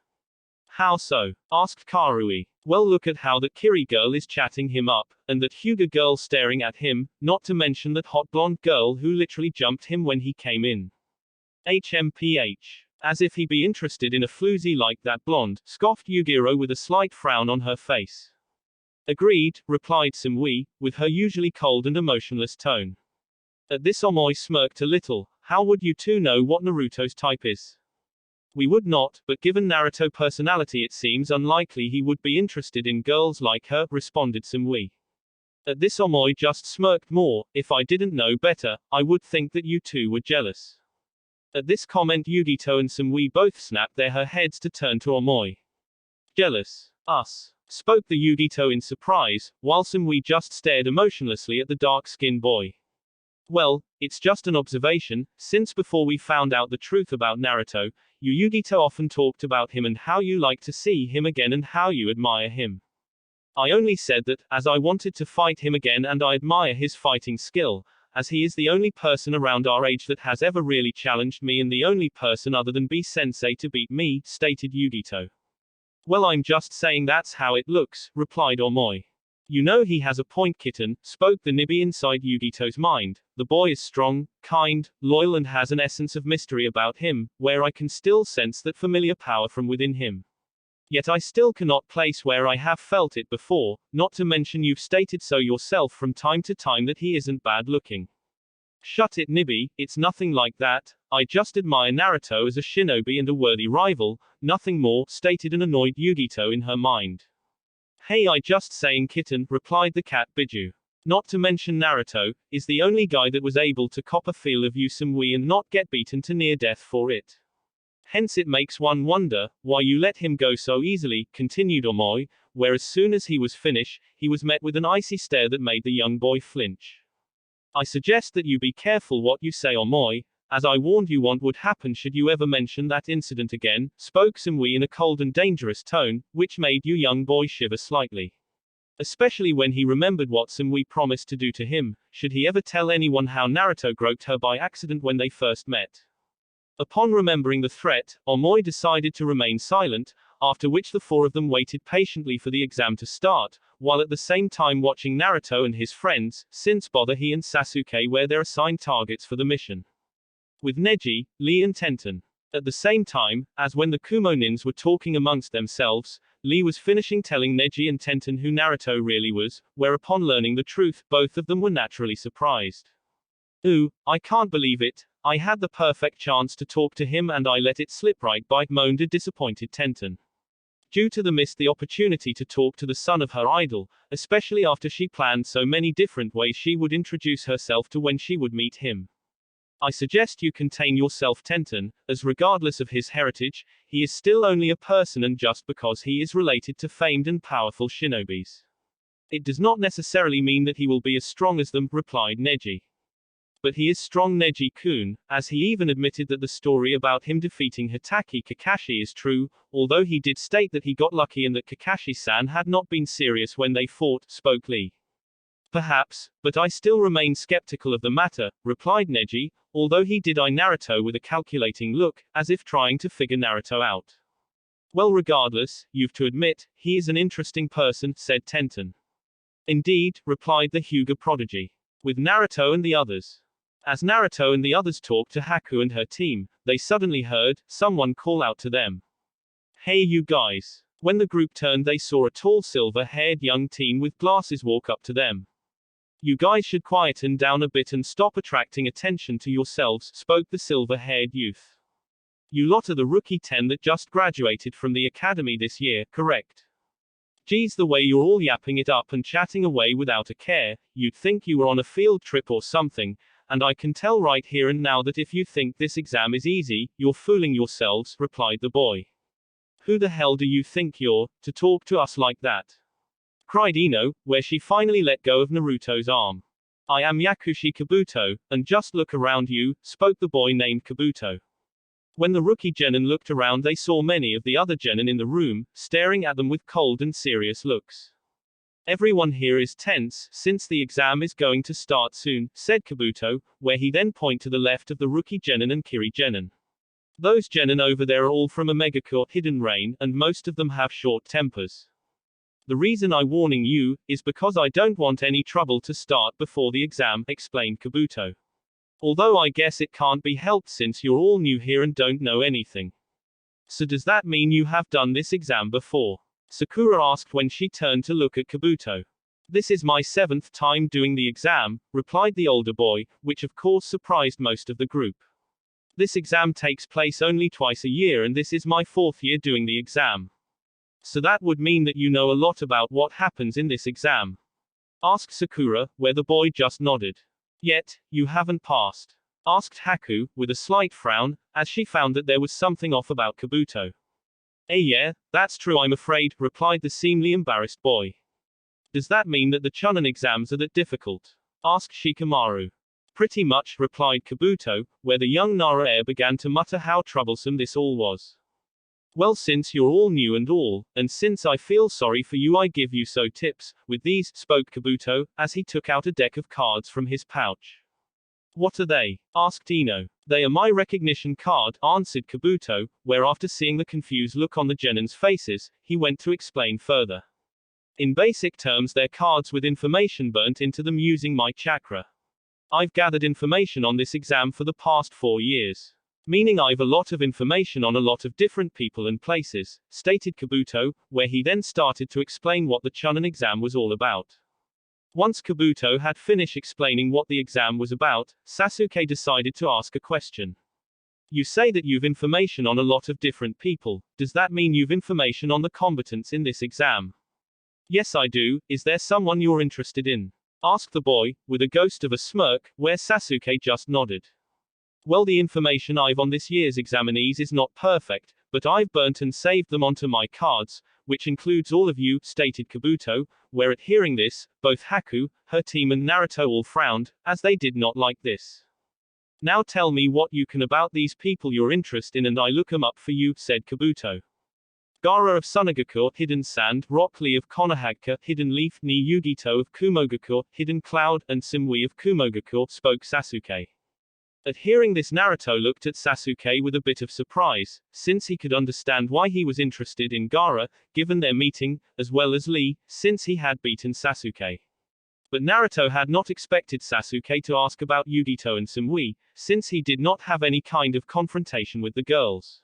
"How so?" asked Karui. "Well, look at how that Kiri girl is chatting him up, and that Hyuga girl staring at him, not to mention that hot blonde girl who literally jumped him when he came in. HMPH. As if he be interested in a floozy like that blonde," scoffed Yugiro with a slight frown on her face. "Agreed," replied Sumui, with her usually cold and emotionless tone. At this Omoi smirked a little. "How would you two know what Naruto's type is?" "We would not, but given Naruto's personality it seems unlikely he would be interested in girls like her," responded Sumui. At this Omoi just smirked more. "If I didn't know better, I would think that you two were jealous." At this comment Yugito and Sumui both snapped their heads to turn to Omoi. "Jealous? Us?" spoke the Yugito in surprise, while Sumui just stared emotionlessly at the dark-skinned boy. "Well, it's just an observation, since before we found out the truth about Naruto, you Yugito often talked about him and how you like to see him again and how you admire him. I only said that, as I wanted to fight him again and I admire his fighting skill, as he is the only person around our age that has ever really challenged me and the only person other than B-sensei to beat me," stated Yugito. "Well, I'm just saying that's how it looks," replied Omoi. "You know he has a point, kitten," spoke the Nibi inside Yugito's mind. "The boy is strong, kind, loyal and has an essence of mystery about him, where I can still sense that familiar power from within him. Yet I still cannot place where I have felt it before, not to mention you've stated so yourself from time to time that he isn't bad looking." "Shut it, Nibi, it's nothing like that. I just admire Naruto as a shinobi and a worthy rival, nothing more," stated an annoyed Yugito in her mind. "Hey, I just saying, kitten," replied the cat Biju. "Not to mention Naruto is the only guy that was able to cop a feel of you Sumui and not get beaten to near death for it. Hence it makes one wonder why you let him go so easily," continued Omoi, where as soon as he was finished, he was met with an icy stare that made the young boy flinch. "I suggest that you be careful what you say, Omoi, as I warned you what would happen should you ever mention that incident again," spoke Sumui in a cold and dangerous tone, which made you young boy shiver slightly. Especially when he remembered what Sumui promised to do to him, should he ever tell anyone how Naruto groped her by accident when they first met. Upon remembering the threat, Omoi decided to remain silent, after which the four of them waited patiently for the exam to start, while at the same time watching Naruto and his friends, since bother he and Sasuke were their assigned targets for the mission. With Neji, Lee and Tenten. At the same time, as when the Kumonins were talking amongst themselves, Lee was finishing telling Neji and Tenten who Naruto really was, whereupon learning the truth, both of them were naturally surprised. "Ooh, I can't believe it. I had the perfect chance to talk to him and I let it slip right by," moaned a disappointed Tenten. Due to the missed the opportunity to talk to the son of her idol, especially after she planned so many different ways she would introduce herself to when she would meet him. "I suggest you contain yourself, Tenten, as regardless of his heritage, he is still only a person and just because he is related to famed and powerful shinobis. It does not necessarily mean that he will be as strong as them," replied Neji. "But he is strong, Neji-kun, as he even admitted that the story about him defeating Hitaki Kakashi is true, although he did state that he got lucky and that Kakashi-san had not been serious when they fought," spoke Lee. "Perhaps, but I still remain skeptical of the matter," replied Neji, although he did eye Naruto with a calculating look, as if trying to figure Naruto out. "Well, regardless, you've to admit, he is an interesting person," said Tenten. "Indeed," replied the Hyuga prodigy. With Naruto and the others. As Naruto and the others talked to Haku and her team, they suddenly heard someone call out to them. "Hey you guys." When the group turned they saw a tall silver-haired young teen with glasses walk up to them. "You guys should quieten down a bit and stop attracting attention to yourselves," spoke the silver-haired youth. "You lot are the rookie 10 that just graduated from the academy this year, correct? Geez, the way you're all yapping it up and chatting away without a care, you'd think you were on a field trip or something, and I can tell right here and now that if you think this exam is easy, you're fooling yourselves," replied the boy. "Who the hell do you think you're, to talk to us like that?" cried Ino, where she finally let go of Naruto's arm. "I am Yakushi Kabuto, and just look around you," spoke the boy named Kabuto. When the rookie genin looked around they saw many of the other genin in the room, staring at them with cold and serious looks. Everyone here is tense, since the exam is going to start soon, said Kabuto, where he then pointed to the left of the rookie Jonin and Kiri Jonin. Those Jonin over there are all from Omegakure, Hidden Rain, and most of them have short tempers. The reason I'm warning you, is because I don't want any trouble to start before the exam, explained Kabuto. Although I guess it can't be helped since you're all new here and don't know anything. So does that mean you have done this exam before? Sakura asked when she turned to look at Kabuto. This is my 7th time doing the exam, replied the older boy, which of course surprised most of the group. This exam takes place only twice a year and this is my 4th year doing the exam. So that would mean that you know a lot about what happens in this exam? Asked Sakura, where the boy just nodded. Yet, you haven't passed? Asked Haku, with a slight frown, as she found that there was something off about Kabuto. Yeah, that's true I'm afraid, replied the seemingly embarrassed boy. Does that mean that the Chunin exams are that difficult? Asked Shikamaru. Pretty much, replied Kabuto, where the young Nara heir began to mutter how troublesome this all was. Well, since you're all new and since I feel sorry for you I give you so tips, with these, spoke Kabuto, as he took out a deck of cards from his pouch. What are they? Asked Ino. They are my recognition card, answered Kabuto, where after seeing the confused look on the Jonin's faces, he went to explain further. In basic terms they're cards with information burnt into them using my chakra. I've gathered information on this exam for the past 4 years. Meaning I've a lot of information on a lot of different people and places, stated Kabuto, where he then started to explain what the Chunin exam was all about. Once Kabuto had finished explaining what the exam was about, Sasuke decided to ask a question. You say that you've information on a lot of different people, does that mean you've information on the combatants in this exam? Yes I do, is there someone you're interested in? Asked the boy, with a ghost of a smirk, where Sasuke just nodded. Well, the information I've on this year's examinees is not perfect, but I've burnt and saved them onto my cards, which includes all of you, stated Kabuto, where at hearing this, both Haku, her team and Naruto all frowned, as they did not like this. Now tell me what you can about these people you're interested in and I look 'em up for you, said Kabuto. Gaara of Sunagakure, Hidden Sand, Rock Lee of Konohagakure, Hidden Leaf, Ni Yugito of Kumogakure, Hidden Cloud, and Simui of Kumogakure, spoke Sasuke. At hearing this Naruto looked at Sasuke with a bit of surprise, since he could understand why he was interested in Gaara, given their meeting, as well as Lee, since he had beaten Sasuke. But Naruto had not expected Sasuke to ask about Yugito and Simui, since he did not have any kind of confrontation with the girls.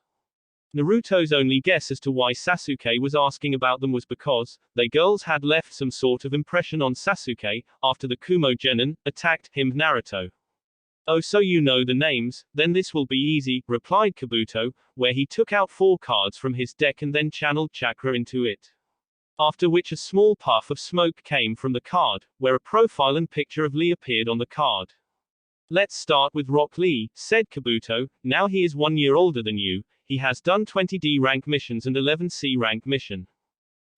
Naruto's only guess as to why Sasuke was asking about them was because, they girls had left some sort of impression on Sasuke, after the Kumo Jonin attacked him, Naruto. Oh, so you know the names, then this will be easy, replied Kabuto, where he took out 4 cards from his deck and then channeled chakra into it. After which a small puff of smoke came from the card, where a profile and picture of Lee appeared on the card. Let's start with Rock Lee, said Kabuto, now he is 1 year older than you, he has done 20 D rank missions and 11 C rank mission.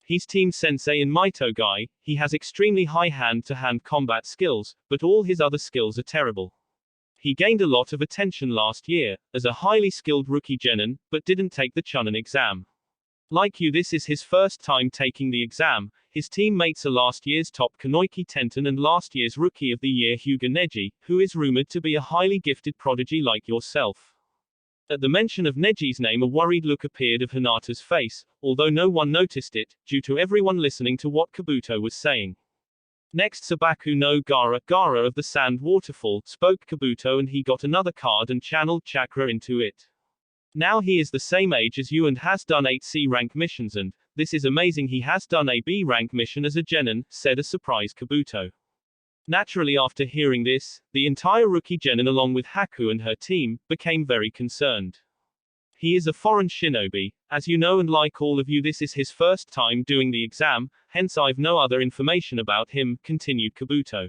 He's Team Sensei in Maito Guy, he has extremely high hand-to-hand combat skills, but all his other skills are terrible. He gained a lot of attention last year, as a highly skilled rookie Jonin, but didn't take the Chunin exam. Like you, this is his first time taking the exam, his teammates are last year's top Kunoichi Tenten and last year's Rookie of the Year Hyuga Neji, who is rumored to be a highly gifted prodigy like yourself. At the mention of Neji's name a worried look appeared of Hinata's face, although no one noticed it, due to everyone listening to what Kabuto was saying. Next Sabaku no Gaara of the Sand Waterfall, spoke Kabuto and he got another card and channeled chakra into it. Now he is the same age as you and has done 8 C rank missions and, this is amazing he has done a B rank mission as a Jonin, said a surprised Kabuto. Naturally after hearing this, the entire rookie Jonin along with Haku and her team, became very concerned. He is a foreign shinobi, as you know and like all of you this is his first time doing the exam, hence I've no other information about him, continued Kabuto.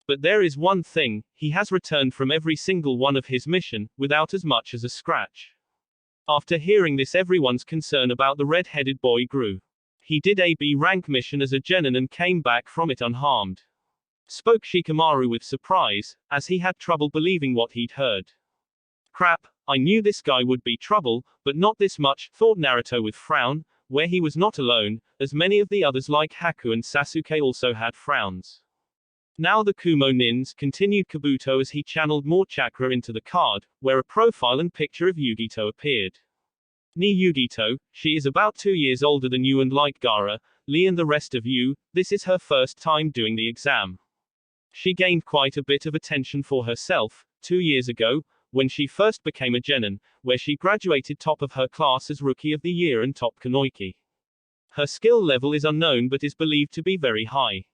But there is one thing, he has returned from every single one of his mission, without as much as a scratch. After hearing this everyone's concern about the red-headed boy grew. He did a B rank mission as a Jonin and came back from it unharmed. Spoke Shikamaru with surprise, as he had trouble believing what he'd heard. Crap, I knew this guy would be trouble, but not this much, thought Naruto with frown, where he was not alone, as many of the others like Haku and Sasuke also had frowns. Now the Kumo Nins, continued Kabuto as he channeled more chakra into the card, where a profile and picture of Yugito appeared. Ni Yugito, she is about 2 years older than you and like Gaara, Lee and the rest of you, this is her first time doing the exam. She gained quite a bit of attention for herself, 2 years ago, when she first became a genin, where she graduated top of her class as Rookie of the Year and top Kunoichi. Her skill level is unknown but is believed to be very high.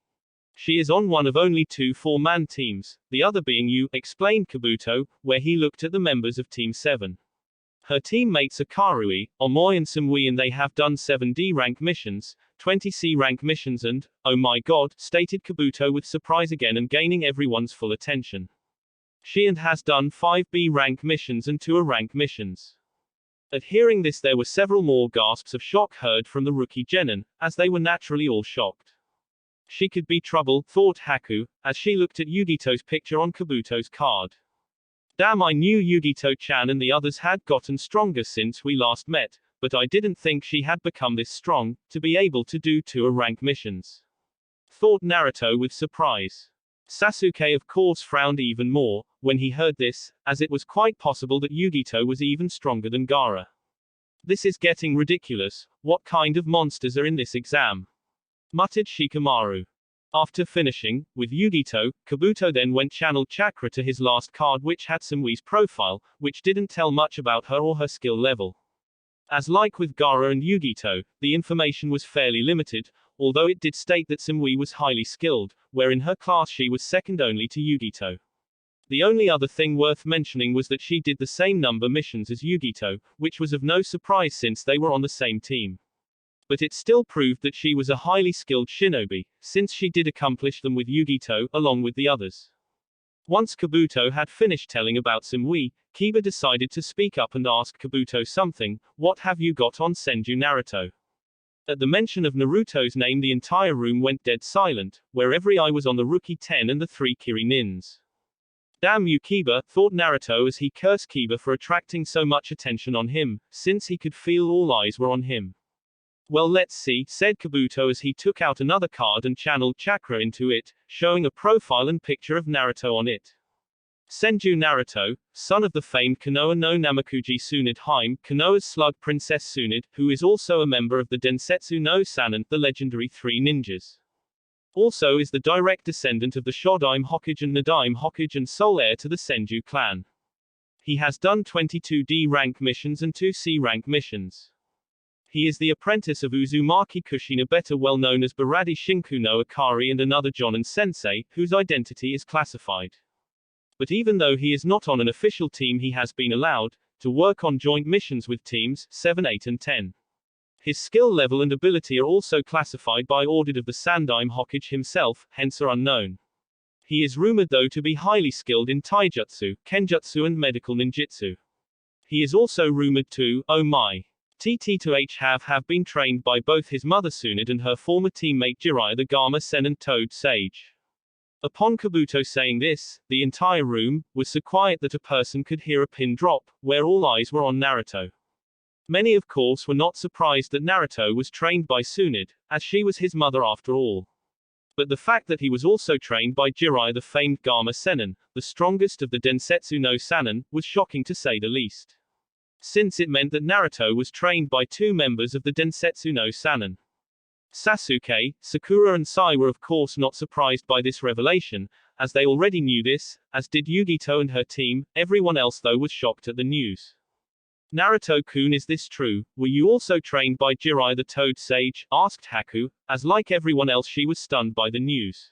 She is on one of only 2 4-man teams, the other being you, explained Kabuto, where he looked at the members of Team 7. Her teammates are Karui, Omoi and Samui and they have done 7D rank missions, 20 C rank missions and, oh my god, stated Kabuto with surprise again and gaining everyone's full attention. She and has done 5B rank missions and 2A rank missions. At hearing this there were several more gasps of shock heard from the rookie genin, as they were naturally all shocked. She could be trouble, thought Haku, as she looked at Yugito's picture on Kabuto's card. Damn, I knew Yugito-chan and the others had gotten stronger since we last met, but I didn't think she had become this strong, to be able to do 2A rank missions. Thought Naruto with surprise. Sasuke of course frowned even more, when he heard this, as it was quite possible that Yugito was even stronger than Gaara. This is getting ridiculous, what kind of monsters are in this exam? Muttered Shikamaru. After finishing, with Yugito, Kabuto then went channeled chakra to his last card which had Samui's profile, which didn't tell much about her or her skill level. As like with Gaara and Yugito, the information was fairly limited, although it did state that Samui was highly skilled, where in her class she was second only to Yugito. The only other thing worth mentioning was that she did the same number missions as Yugito, which was of no surprise since they were on the same team. But it still proved that she was a highly skilled shinobi, since she did accomplish them with Yugito, along with the others. Once Kabuto had finished telling about Samui, Kiba decided to speak up and ask Kabuto something, what have you got on Senju Naruto? At the mention of Naruto's name the entire room went dead silent, where every eye was on the rookie 10 and the 3 Kiri Nins. Damn you Kiba, thought Naruto as he cursed Kiba for attracting so much attention on him, since he could feel all eyes were on him. Well let's see, said Kabuto as he took out another card and channeled chakra into it, showing a profile and picture of Naruto on it. Senju Naruto, son of the famed Konoha no Namakuji Tsunade Hime, Konoha's slug Princess Tsunade, who is also a member of the Densetsu no Sanin, the legendary 3 ninjas. Also is the direct descendant of the Shodaime Hokage and Nadaime Hokage and sole heir to the Senju clan. He has done 22D rank missions and 2C rank missions. He is the apprentice of Uzumaki Kushina, better well known as Baradi Shinku no Akari, and another Jonin sensei, whose identity is classified. But even though he is not on an official team he has been allowed to work on joint missions with teams 7, 8 and 10. His skill level and ability are also classified by order of the Sandaime Hokage himself, hence are unknown. He is rumored though to be highly skilled in taijutsu, kenjutsu and medical ninjutsu. He is also rumored to, oh my, TT2H have been trained by both his mother Tsunade and her former teammate Jiraiya the Gama Sen and Toad Sage. Upon Kabuto saying this, the entire room was so quiet that a person could hear a pin drop, where all eyes were on Naruto. Many of course were not surprised that Naruto was trained by Tsunade, as she was his mother after all. But the fact that he was also trained by Jiraiya the famed Gama Senin, the strongest of the Densetsu no Sanin, was shocking to say the least. Since it meant that Naruto was trained by 2 members of the Densetsu no Sanin. Sasuke, Sakura and Sai were of course not surprised by this revelation, as they already knew this, as did Yugito and her team. Everyone else though was shocked at the news. Naruto-kun, is this true? Were you also trained by Jiraiya the Toad Sage? Asked Haku, as like everyone else she was stunned by the news.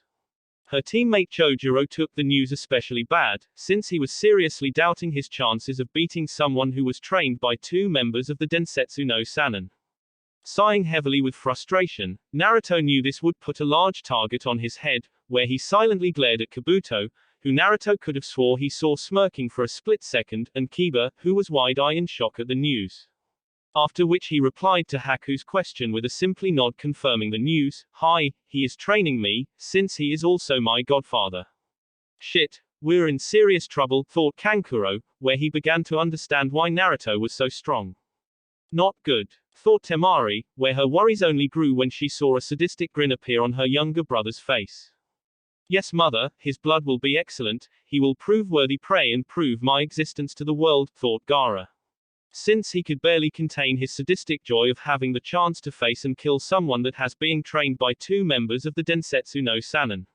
Her teammate Chojuro took the news especially bad, since he was seriously doubting his chances of beating someone who was trained by 2 members of the Densetsu no Sanin. Sighing heavily with frustration, Naruto knew this would put a large target on his head, where he silently glared at Kabuto, who Naruto could have swore he saw smirking for a split second, and Kiba, who was wide-eyed in shock at the news. After which he replied to Haku's question with a simply nod confirming the news. Hi, he is training me, since he is also my godfather. Shit, we're in serious trouble, thought Kankuro, where he began to understand why Naruto was so strong. Not good. thought Temari, where her worries only grew when she saw a sadistic grin appear on her younger brother's face. Yes, mother, his blood will be excellent, he will prove worthy prey and prove my existence to the world, thought Gaara. Since he could barely contain his sadistic joy of having the chance to face and kill someone that has being trained by two members of the Densetsu no Sanin.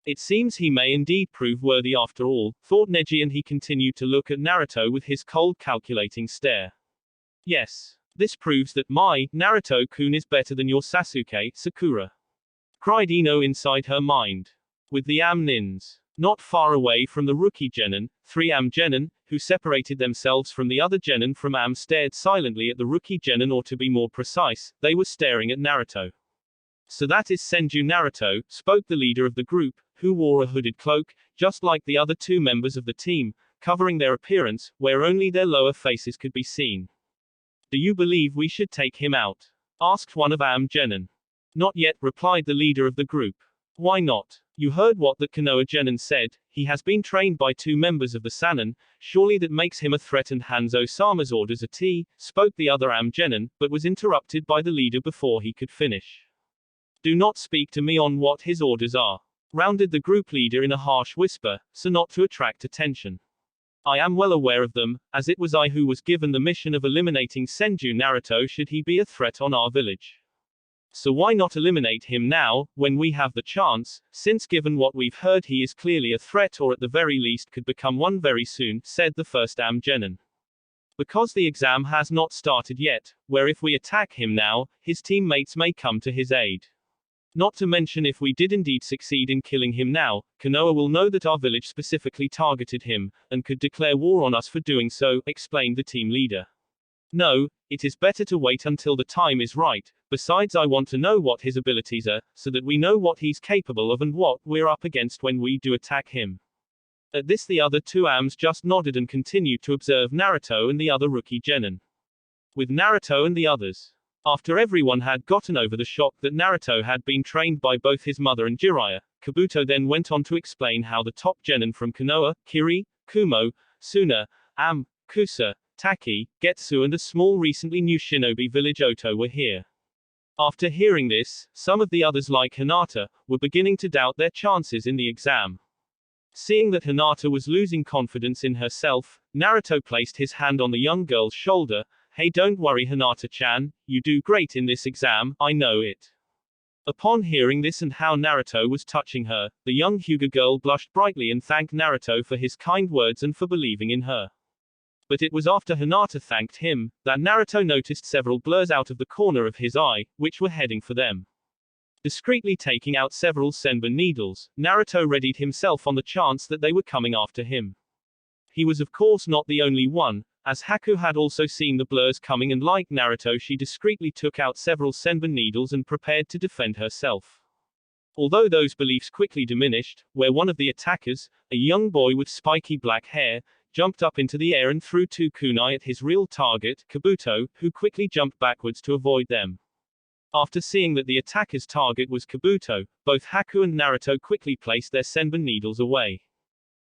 It seems he may indeed prove worthy after all, thought Neji, and he continued to look at Naruto with his cold calculating stare. Yes. This proves that my, Naruto-kun is better than your Sasuke, Sakura. Cried Ino inside her mind. With the Nins not far away from the rookie genin, 3 genin, who separated themselves from the other genin from stared silently at the rookie genin, or to be more precise, they were staring at Naruto. So that is Senju Naruto, spoke the leader of the group, who wore a hooded cloak, just like the other 2 members of the team, covering their appearance, where only their lower faces could be seen. Do you believe we should take him out? Asked one of genin. Not yet, replied the leader of the group. Why not? You heard what the Konoha genin said, he has been trained by 2 members of the Sanin, surely that makes him a threat, and Hanzo-sama's orders are spoke the other genin, but was interrupted by the leader before he could finish. Do not speak to me on what his orders are. Rounded the group leader in a harsh whisper, so not to attract attention. I am well aware of them, as it was I who was given the mission of eliminating Senju Naruto should he be a threat on our village. So why not eliminate him now, when we have the chance, since given what we've heard he is clearly a threat, or at the very least could become one very soon, said the first genin. Because the exam has not started yet, where if we attack him now, his teammates may come to his aid. Not to mention if we did indeed succeed in killing him now, Konoha will know that our village specifically targeted him, and could declare war on us for doing so, explained the team leader. No, it is better to wait until the time is right, besides I want to know what his abilities are, so that we know what he's capable of and what we're up against when we do attack him. At this the other 2 just nodded and continued to observe Naruto and the other rookie genin. With Naruto and the others. After everyone had gotten over the shock that Naruto had been trained by both his mother and Jiraiya, Kabuto then went on to explain how the top genin from Konoha, Kiri, Kumo, Suna, Kusa, Taki, Getsu and a small recently new shinobi village Oto were here. After hearing this, some of the others like Hinata, were beginning to doubt their chances in the exam. Seeing that Hinata was losing confidence in herself, Naruto placed his hand on the young girl's shoulder. Hey, don't worry Hinata-chan, you do great in this exam, I know it. Upon hearing this and how Naruto was touching her, the young Hyuga girl blushed brightly and thanked Naruto for his kind words and for believing in her. But it was after Hinata thanked him, that Naruto noticed several blurs out of the corner of his eye, which were heading for them. Discreetly taking out several senbon needles, Naruto readied himself on the chance that they were coming after him. He was of course not the only one, as Haku had also seen the blurs coming, and like Naruto she discreetly took out several senbon needles and prepared to defend herself. Although those beliefs quickly diminished, where one of the attackers, a young boy with spiky black hair, jumped up into the air and threw 2 kunai at his real target, Kabuto, who quickly jumped backwards to avoid them. After seeing that the attacker's target was Kabuto, both Haku and Naruto quickly placed their senbon needles away.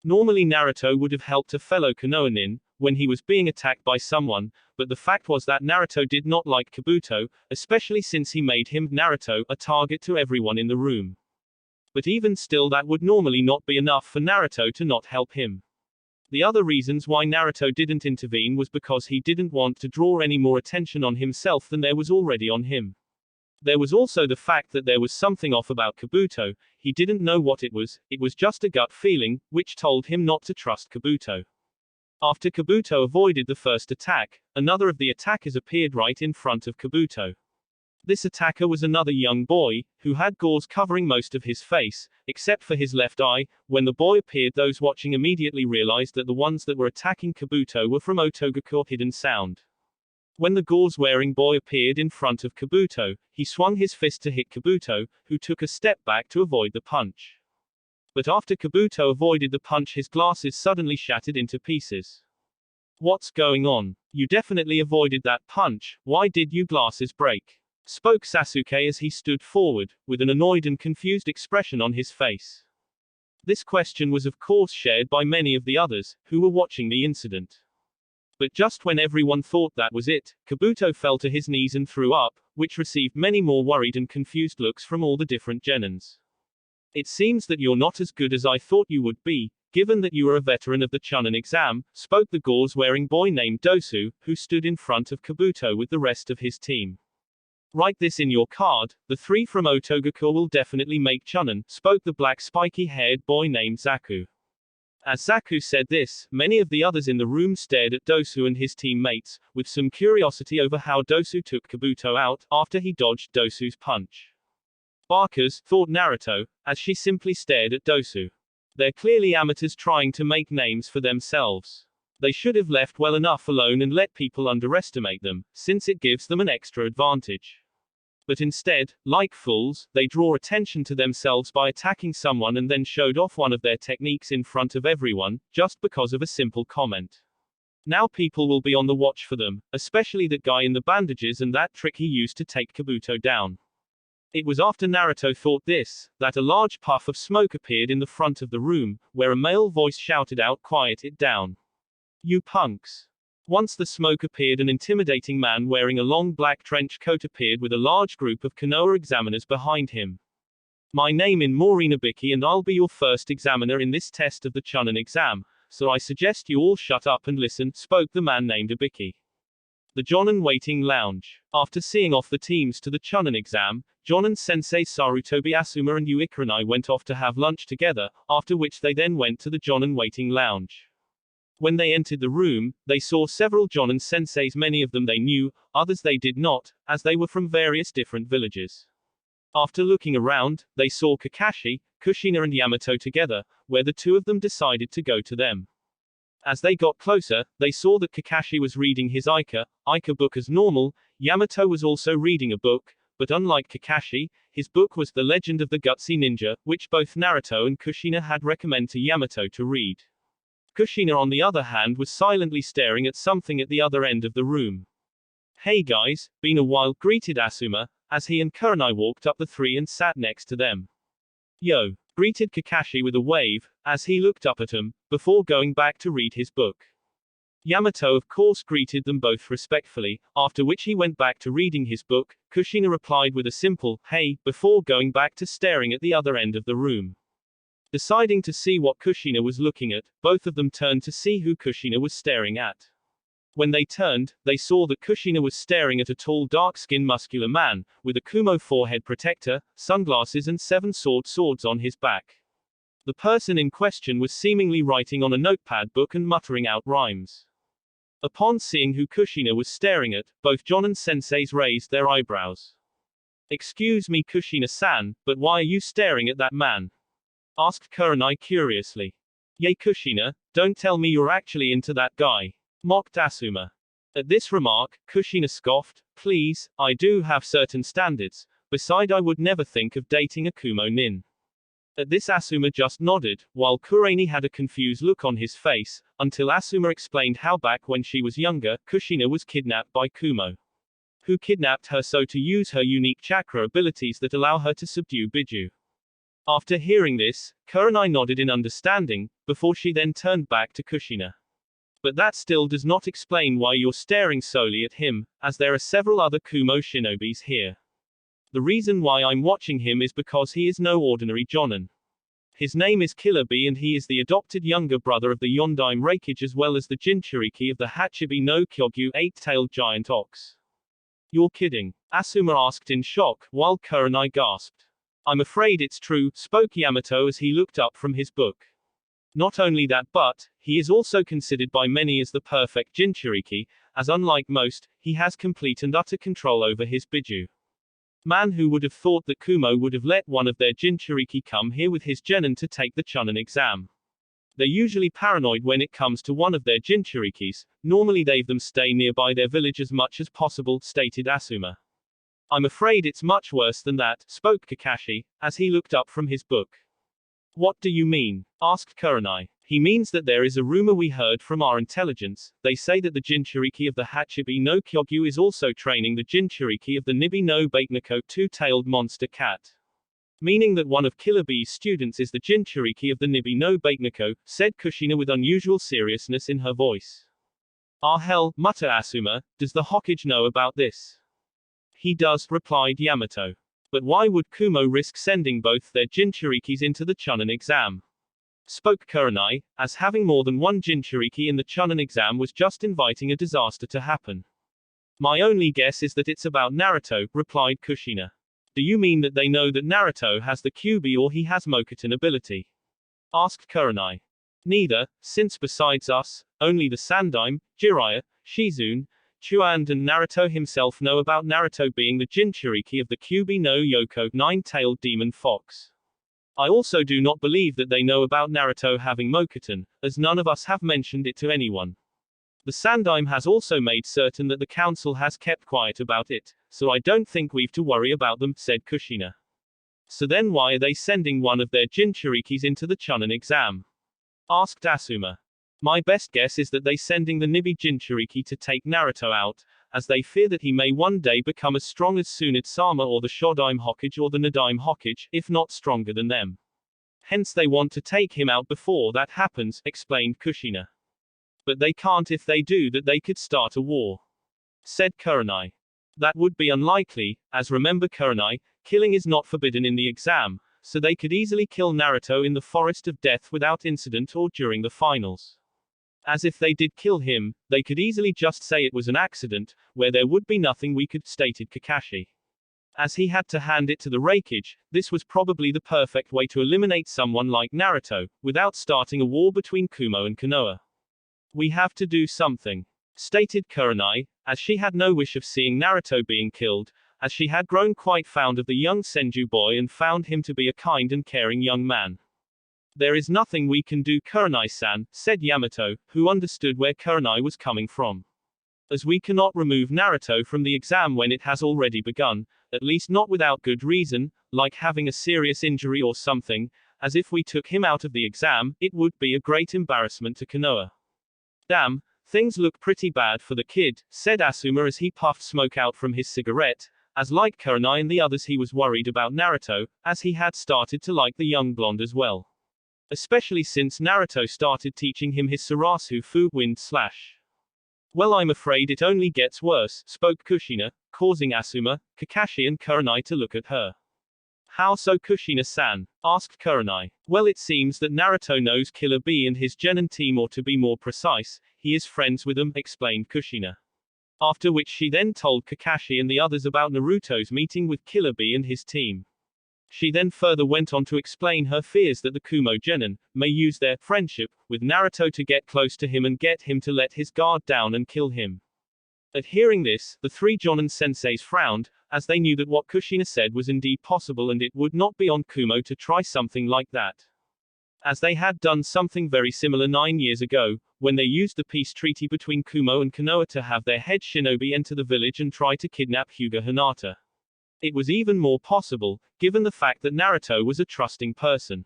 Normally Naruto would have helped a fellow Konoha-nin, when he was being attacked by someone, but the fact was that Naruto did not like Kabuto, especially since he made him, Naruto, a target to everyone in the room. But even still that would normally not be enough for Naruto to not help him. The other reasons why Naruto didn't intervene was because he didn't want to draw any more attention on himself than there was already on him. There was also the fact that there was something off about Kabuto, he didn't know what it was just a gut feeling, which told him not to trust Kabuto. After Kabuto avoided the first attack, another of the attackers appeared right in front of Kabuto. This attacker was another young boy, who had gauze covering most of his face, except for his left eye. When the boy appeared, those watching immediately realized that the ones that were attacking Kabuto were from Otogaku Hidden Sound. When the gauze-wearing boy appeared in front of Kabuto, he swung his fist to hit Kabuto, who took a step back to avoid the punch. But after Kabuto avoided the punch, his glasses suddenly shattered into pieces. What's going on? You definitely avoided that punch, why did your glasses break? Spoke Sasuke as he stood forward, with an annoyed and confused expression on his face. This question was of course shared by many of the others, who were watching the incident. But just when everyone thought that was it, Kabuto fell to his knees and threw up, which received many more worried and confused looks from all the different Genins. It seems that you're not as good as I thought you would be, given that you are a veteran of the Chunin exam, spoke the gauze-wearing boy named Dosu, who stood in front of Kabuto with the rest of his team. Write this in your card, the 3 from Otogakure will definitely make Chunin, spoke the black spiky-haired boy named Zaku. As Zaku said this, many of the others in the room stared at Dosu and his teammates, with some curiosity over how Dosu took Kabuto out, after he dodged Dosu's punch. Barkers, thought Naruto, as she simply stared at Dosu. They're clearly amateurs trying to make names for themselves. They should have left well enough alone and let people underestimate them, since it gives them an extra advantage. But instead, like fools, they draw attention to themselves by attacking someone and then showed off one of their techniques in front of everyone, just because of a simple comment. Now people will be on the watch for them, especially that guy in the bandages and that trick he used to take Kabuto down. It was after Naruto thought this, that a large puff of smoke appeared in the front of the room, where a male voice shouted out, "Quiet it down. You punks." Once the smoke appeared, an intimidating man wearing a long black trench coat appeared with a large group of Konoha examiners behind him. "My name is Morinabiki and I'll be your first examiner in this test of the Chunin exam, so I suggest you all shut up and listen," spoke the man named Ibiki. The Jonin waiting lounge. After seeing off the teams to the Chunin exam, Jonin sensei Sarutobi Asuma and Yu Ikuranai went off to have lunch together, after which they then went to the Jonin waiting lounge. When they entered the room, they saw several Jonin senseis, many of them they knew, others they did not, as they were from various different villages. After looking around, they saw Kakashi, Kushina and Yamato together, where the two of them decided to go to them. As they got closer, they saw that Kakashi was reading his Ika book as normal. Yamato was also reading a book, but unlike Kakashi, his book was The Legend of the Gutsy Ninja, which both Naruto and Kushina had recommended to Yamato to read. Kushina on the other hand was silently staring at something at the other end of the room. "Hey guys, been a while," greeted Asuma, as he and Kuranai walked up the 3 and sat next to them. "Yo," greeted Kakashi with a wave, as he looked up at him, before going back to read his book. Yamato of course greeted them both respectfully, after which he went back to reading his book. Kushina replied with a simple, "Hey," before going back to staring at the other end of the room. Deciding to see what Kushina was looking at, both of them turned to see who Kushina was staring at. When they turned, they saw that Kushina was staring at a tall dark-skinned muscular man, with a Kumo forehead protector, sunglasses and 7 swords on his back. The person in question was seemingly writing on a notepad book and muttering out rhymes. Upon seeing who Kushina was staring at, both Jonin senseis raised their eyebrows. "Excuse me Kushina-san, but why are you staring at that man?" asked Kuranai curiously. "Yay Kushina, don't tell me you're actually into that guy," mocked Asuma. At this remark, Kushina scoffed, "Please, I do have certain standards, beside I would never think of dating a Kumo nin." At this Asuma just nodded, while Kuranai had a confused look on his face, until Asuma explained how back when she was younger, Kushina was kidnapped by Kumo, who kidnapped her so to use her unique chakra abilities that allow her to subdue Biju. After hearing this, Kuranai nodded in understanding, before she then turned back to Kushina. "But that still does not explain why you're staring solely at him, as there are several other Kumo shinobis here. The reason why I'm watching him is because he is no ordinary Jonin. His name is Killer Bee and he is the adopted younger brother of the Yondaime Reikage as well as the Jinchuriki of the Hachibi no Kyogyu 8-tailed giant ox." "You're kidding?" Asuma asked in shock, while Kuranai gasped. "I'm afraid it's true," spoke Yamato as he looked up from his book. "Not only that but, he is also considered by many as the perfect Jinchuriki, as unlike most, he has complete and utter control over his Biju. Man, who would have thought that Kumo would have let one of their Jinchuriki come here with his Genin to take the Chunin exam. They're usually paranoid when it comes to one of their Jinchurikis, normally they've them stay nearby their village as much as possible," stated Asuma. "I'm afraid it's much worse than that," spoke Kakashi, as he looked up from his book. "What do you mean?" asked Kuranai. "He means that there is a rumor we heard from our intelligence. They say that the Jinchuriki of the Hachibi no Kyogyu is also training the Jinchuriki of the Nibi no Bakenoko 2-tailed monster cat. Meaning that one of Killer Bee's students is the Jinchuriki of the Nibi no Bakenoko," said Kushina with unusual seriousness in her voice. Ah hell, muttered Asuma, does the Hokage know about this? He does, replied Yamato. But why would Kumo risk sending both their Jinchurikis into the Chunin exam? Spoke Kurenai, as having more than one Jinchuriki in the Chunin exam was just inviting a disaster to happen. My only guess is that it's about Naruto, replied Kushina. Do you mean that they know that Naruto has the Kyuubi or he has Mokuton ability? Asked Kurenai. Neither, since besides us, only the Sandaime, Jiraiya, Shizune, Chuan and Naruto himself know about Naruto being the Jinchuriki of the Kyuubi no Yoko, nine-tailed demon fox. I also do not believe that they know about Naruto having Mokuton, as none of us have mentioned it to anyone. The Sandaime has also made certain that the council has kept quiet about it, so I don't think we've to worry about them, said Kushina. So then why are they sending one of their Jinchurikis into the Chunin exam? Asked Asuma. My best guess is that they sending the Nibi Jinchuriki to take Naruto out, as they fear that he may one day become as strong as Tsunade-sama or the Shodaime Hokage or the Nadaime Hokage, if not stronger than them. Hence they want to take him out before that happens, explained Kushina. But they can't. If they do that they could start a war, said Kurenai. That would be unlikely, as remember Kurenai, killing is not forbidden in the exam, so they could easily kill Naruto in the Forest of Death without incident or during the finals. As if they did kill him, they could easily just say it was an accident, where there would be nothing we could, stated Kakashi. As he had to hand it to the Raikage, this was probably the perfect way to eliminate someone like Naruto, without starting a war between Kumo and Konoha. We have to do something, stated Kurenai, as she had no wish of seeing Naruto being killed, as she had grown quite fond of the young Senju boy and found him to be a kind and caring young man. There is nothing we can do, Kurenai-san, said Yamato, who understood where Kurenai was coming from. As we cannot remove Naruto from the exam when it has already begun, at least not without good reason, like having a serious injury or something, as if we took him out of the exam, it would be a great embarrassment to Konoha. Damn, things look pretty bad for the kid, said Asuma as he puffed smoke out from his cigarette, as like Kurenai and the others he was worried about Naruto, as he had started to like the young blonde as well. Especially since Naruto started teaching him his Sarasu Fu Wind Slash. Well, I'm afraid it only gets worse, spoke Kushina, causing Asuma, Kakashi and Kurenai to look at her. How so, Kushina-san? Asked Kurenai. Well, it seems that Naruto knows Killer Bee and his Jonin team, or to be more precise, he is friends with them, explained Kushina. After which she then told Kakashi and the others about Naruto's meeting with Killer Bee and his team. She then further went on to explain her fears that the Kumo Jonin may use their friendship with Naruto to get close to him and get him to let his guard down and kill him. At hearing this, the three Jonin senseis frowned, as they knew that what Kushina said was indeed possible and it would not be on Kumo to try something like that. As they had done something very similar 9 years ago, when they used the peace treaty between Kumo and Konoha to have their head shinobi enter the village and try to kidnap Hyuga Hinata. It was even more possible, given the fact that Naruto was a trusting person.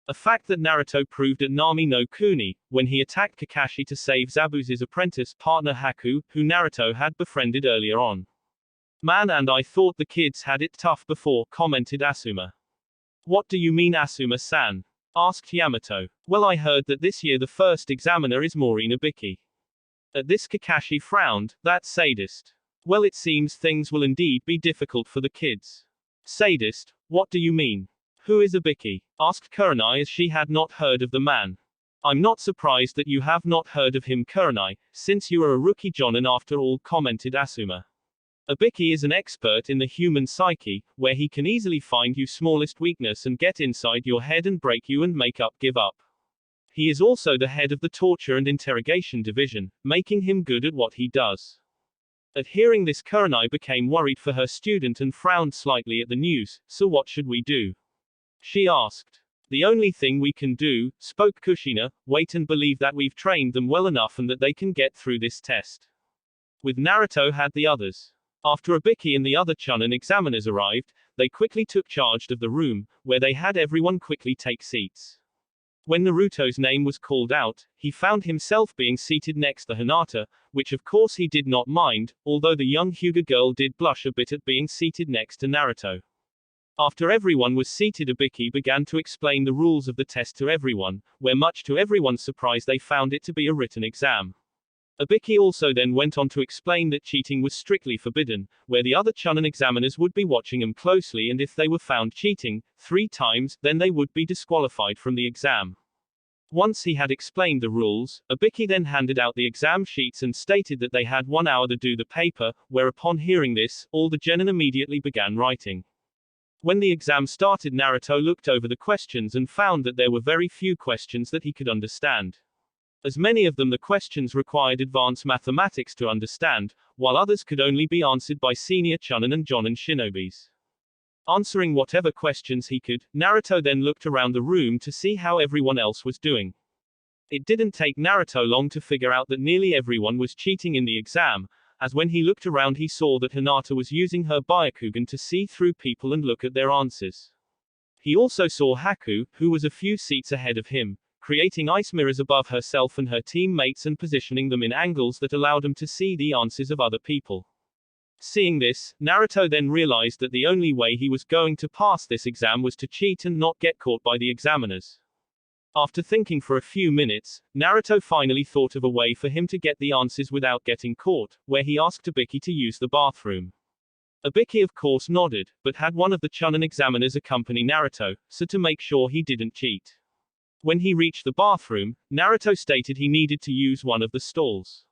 A fact that Naruto proved at Nami no Kuni, when he attacked Kakashi to save Zabuza's apprentice partner Haku, who Naruto had befriended earlier on. Man, and I thought the kids had it tough before, commented Asuma. What do you mean, Asuma-san? Asked Yamato. Well, I heard that this year the first examiner is Maureen Ibiki. At this Kakashi frowned, that sadist. Well, it seems things will indeed be difficult for the kids. Sadist? What do you mean? Who is Ibiki? Asked Kurenai, as she had not heard of the man. I'm not surprised that you have not heard of him, Kurenai, since you are a rookie Jonin after all, commented Asuma. Ibiki is an expert in the human psyche, where he can easily find your smallest weakness and get inside your head and break you and make up give up. He is also the head of the torture and interrogation division, making him good at what he does. At hearing this, Kurenai became worried for her student and frowned slightly at the news. So what should we do? She asked. The only thing we can do, spoke Kushina, wait and believe that we've trained them well enough and that they can get through this test. With Naruto had the others. After Ibiki and the other Chunin examiners arrived, they quickly took charge of the room, where they had everyone quickly take seats. When Naruto's name was called out, he found himself being seated next to Hinata, which of course he did not mind, although the young Hyuga girl did blush a bit at being seated next to Naruto. After everyone was seated, Ibiki began to explain the rules of the test to everyone, where much to everyone's surprise they found it to be a written exam. Ibiki also then went on to explain that cheating was strictly forbidden, where the other Chunin examiners would be watching him closely, and if they were found cheating 3 times, then they would be disqualified from the exam. Once he had explained the rules, Ibiki then handed out the exam sheets and stated that they had 1 hour to do the paper, whereupon hearing this, all the genin immediately began writing. When the exam started, Naruto looked over the questions and found that there were very few questions that he could understand. As many of them the questions required advanced mathematics to understand, while others could only be answered by senior Chunin and Jonin shinobis. Answering whatever questions he could, Naruto then looked around the room to see how everyone else was doing. It didn't take Naruto long to figure out that nearly everyone was cheating in the exam, as when he looked around he saw that Hinata was using her Byakugan to see through people and look at their answers. He also saw Haku, who was a few seats ahead of him, creating ice mirrors above herself and her teammates and positioning them in angles that allowed him to see the answers of other people. Seeing this, Naruto then realized that the only way he was going to pass this exam was to cheat and not get caught by the examiners. After thinking for a few minutes, Naruto finally thought of a way for him to get the answers without getting caught, where he asked Ibiki to use the bathroom. Ibiki of course nodded, but had one of the Chunin examiners accompany Naruto, so to make sure he didn't cheat. When he reached the bathroom, Naruto stated he needed to use one of the stalls.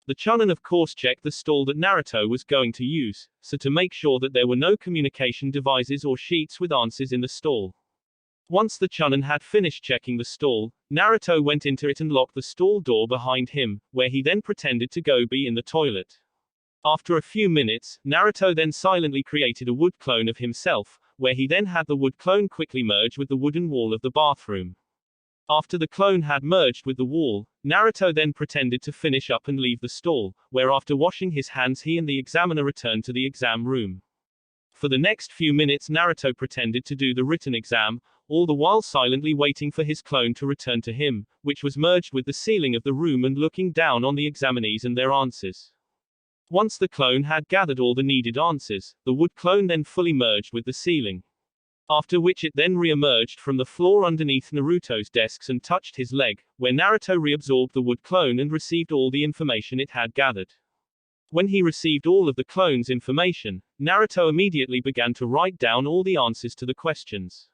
The Chunin of course checked the stall that Naruto was going to use, so to make sure that there were no communication devices or sheets with answers in the stall. Once the Chunin had finished checking the stall, Naruto went into it and locked the stall door behind him, where he then pretended to go be in the toilet. After a few minutes, Naruto then silently created a wood clone of himself, where he then had the wood clone quickly merge with the wooden wall of the bathroom. After the clone had merged with the wall, Naruto then pretended to finish up and leave the stall, where after washing his hands he and the examiner returned to the exam room. For the next few minutes Naruto pretended to do the written exam, all the while silently waiting for his clone to return to him, which was merged with the ceiling of the room and looking down on the examinees and their answers. Once the clone had gathered all the needed answers, the wood clone then fully merged with the ceiling. After which it then re-emerged from the floor underneath Naruto's desks and touched his leg, where Naruto reabsorbed the wood clone and received all the information it had gathered. When he received all of the clone's information, Naruto immediately began to write down all the answers to the questions.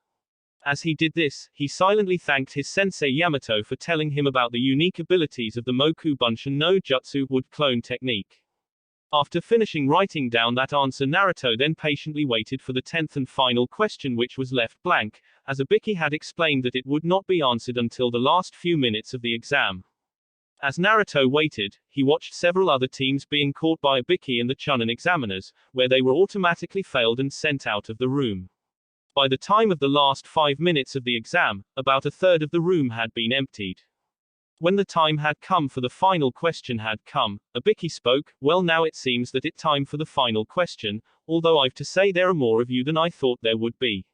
As he did this, he silently thanked his sensei Yamato for telling him about the unique abilities of the Moku Bunshin no Jutsu wood clone technique. After finishing writing down that answer, Naruto then patiently waited for the 10th and final question, which was left blank, as Ibiki had explained that it would not be answered until the last few minutes of the exam. As Naruto waited, he watched several other teams being caught by Ibiki and the Chunin examiners, where they were automatically failed and sent out of the room. By the time of the last 5 minutes of the exam, about a third of the room had been emptied. When the time had come for the final question had come, Ibiki spoke, "Well, now it seems that it's time for the final question, although I've to say there are more of you than I thought there would be.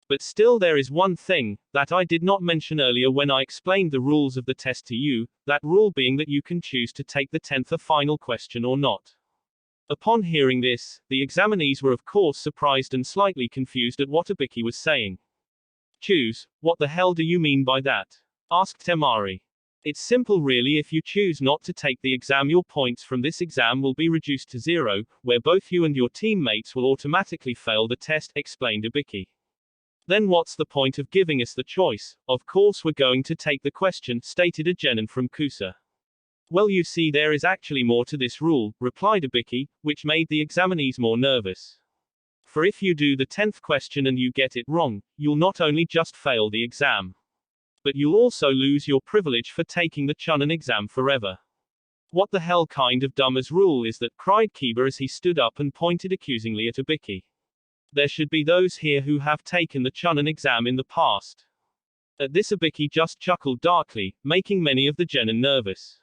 But still there is one thing, that I did not mention earlier when I explained the rules of the test to you, that rule being that you can choose to take the 10th final question or not." Upon hearing this, the examinees were of course surprised and slightly confused at what Ibiki was saying. "Choose? What the hell do you mean by that?" asked Temari. "It's simple really. If you choose not to take the exam, your points from this exam will be reduced to 0, where both you and your teammates will automatically fail the test," explained Ibiki. "Then what's the point of giving us the choice? Of course we're going to take the question," stated a genin from Kusa. "Well, you see, there is actually more to this rule," replied Ibiki, which made the examinees more nervous. "For if you do the 10th question and you get it wrong, you'll not only just fail the exam, but you'll also lose your privilege for taking the Chunin exam forever." "What the hell kind of dumbass rule is that?" cried Kiba as he stood up and pointed accusingly at Ibiki. "There should be those here who have taken the Chunin exam in the past." At this Ibiki just chuckled darkly, making many of the genin nervous.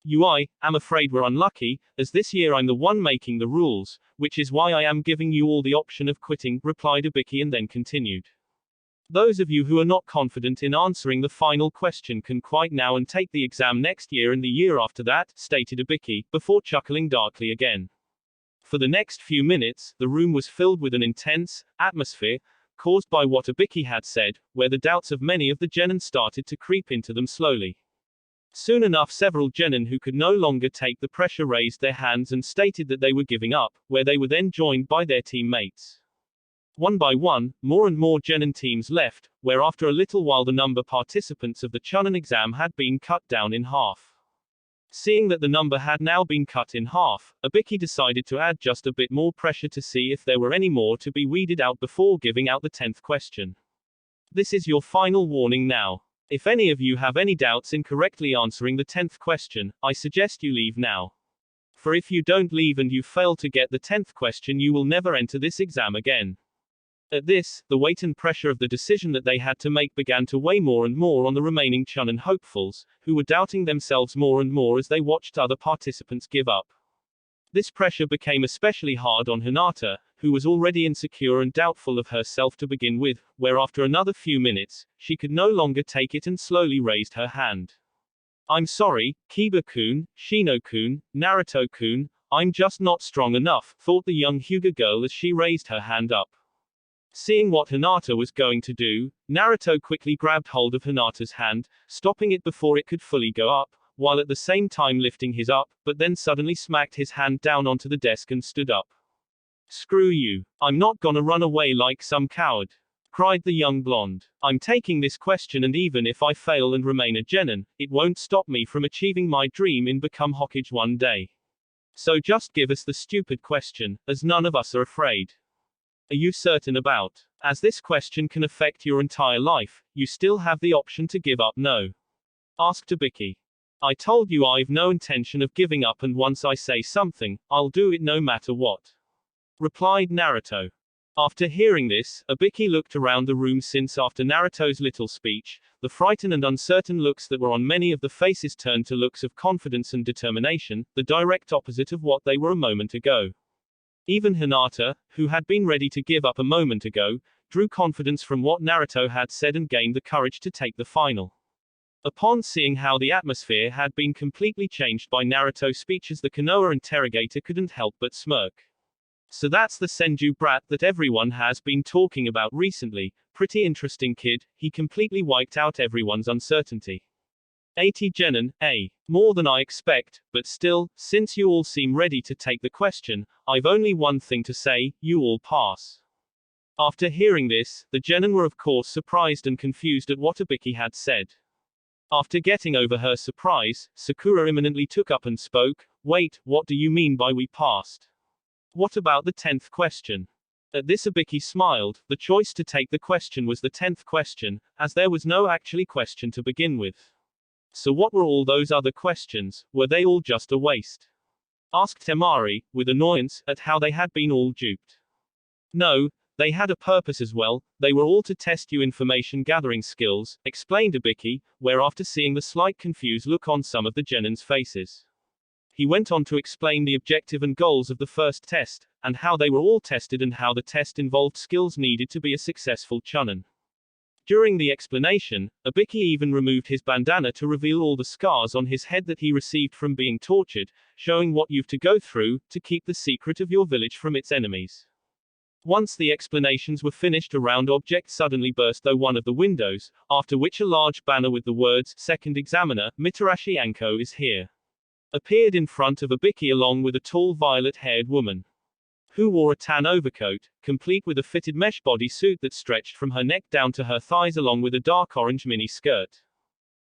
"I am afraid we're unlucky, as this year I'm the one making the rules, which is why I am giving you all the option of quitting," replied Ibiki and then continued. "Those of you who are not confident in answering the final question can quit now and take the exam next year and the year after that," stated Ibiki, before chuckling darkly again. For the next few minutes, the room was filled with an intense atmosphere, caused by what Ibiki had said, where the doubts of many of the genin started to creep into them slowly. Soon enough several genin who could no longer take the pressure raised their hands and stated that they were giving up, where they were then joined by their teammates. One by one, more and more genin teams left, where after a little while the number participants of the Chunin exam had been cut down in half. Seeing that the number had now been cut in half, Ibiki decided to add just a bit more pressure to see if there were any more to be weeded out before giving out the 10th question. This is your final warning now. If any of you have any doubts in correctly answering the 10th question, I suggest you leave now. For if you don't leave and you fail to get the 10th question, you will never enter this exam again. At this, the weight and pressure of the decision that they had to make began to weigh more and more on the remaining Chunin hopefuls, who were doubting themselves more and more as they watched other participants give up. This pressure became especially hard on Hinata, who was already insecure and doubtful of herself to begin with, where after another few minutes, she could no longer take it and slowly raised her hand. I'm sorry, Kiba-kun, Shino-kun, Naruto-kun, I'm just not strong enough, thought the young Hyuga girl as she raised her hand up. Seeing what Hinata was going to do, Naruto quickly grabbed hold of Hinata's hand, stopping it before it could fully go up, while at the same time lifting his up, but then suddenly smacked his hand down onto the desk and stood up. Screw you. I'm not gonna run away like some coward, cried the young blonde. I'm taking this question, and even if I fail and remain a genin, it won't stop me from achieving my dream in become Hokage one day. So just give us the stupid question, as none of us are afraid. Are you certain about? As this question can affect your entire life, you still have the option to give up. No. Asked Ibiki. I told you I've no intention of giving up, and once I say something, I'll do it no matter what, replied Naruto. After hearing this, Ibiki looked around the room, since after Naruto's little speech, the frightened and uncertain looks that were on many of the faces turned to looks of confidence and determination, the direct opposite of what they were a moment ago. Even Hinata, who had been ready to give up a moment ago, drew confidence from what Naruto had said and gained the courage to take the final. Upon seeing how the atmosphere had been completely changed by Naruto's speeches, the Konoha interrogator couldn't help but smirk. So that's the Senju brat that everyone has been talking about recently. Pretty interesting kid, he completely wiped out everyone's uncertainty. 80 genin, more than I expect, but still, since you all seem ready to take the question, I've only one thing to say, you all pass. After hearing this, the genin were of course surprised and confused at what Ibiki had said. After getting over her surprise, Sakura imminently took up and spoke. Wait, what do you mean by we passed? What about the 10th question? At this Ibiki smiled. The choice to take the question was the 10th question, as there was no actually question to begin with. So what were all those other questions? Were they all just a waste? Asked Temari, with annoyance, at how they had been all duped. No, they had a purpose as well. They were all to test your information gathering skills, explained Ibiki, where after seeing the slight confused look on some of the genin's faces, he went on to explain the objective and goals of the first test, and how they were all tested and how the test involved skills needed to be a successful Chunin. During the explanation, Ibiki even removed his bandana to reveal all the scars on his head that he received from being tortured, showing what you've to go through, to keep the secret of your village from its enemies. Once the explanations were finished, a round object suddenly burst through one of the windows, after which a large banner with the words, Second Examiner, Mitarashi Anko is here, appeared in front of Ibiki along with a tall violet-haired woman, who wore a tan overcoat, complete with a fitted mesh bodysuit that stretched from her neck down to her thighs along with a dark orange mini-skirt.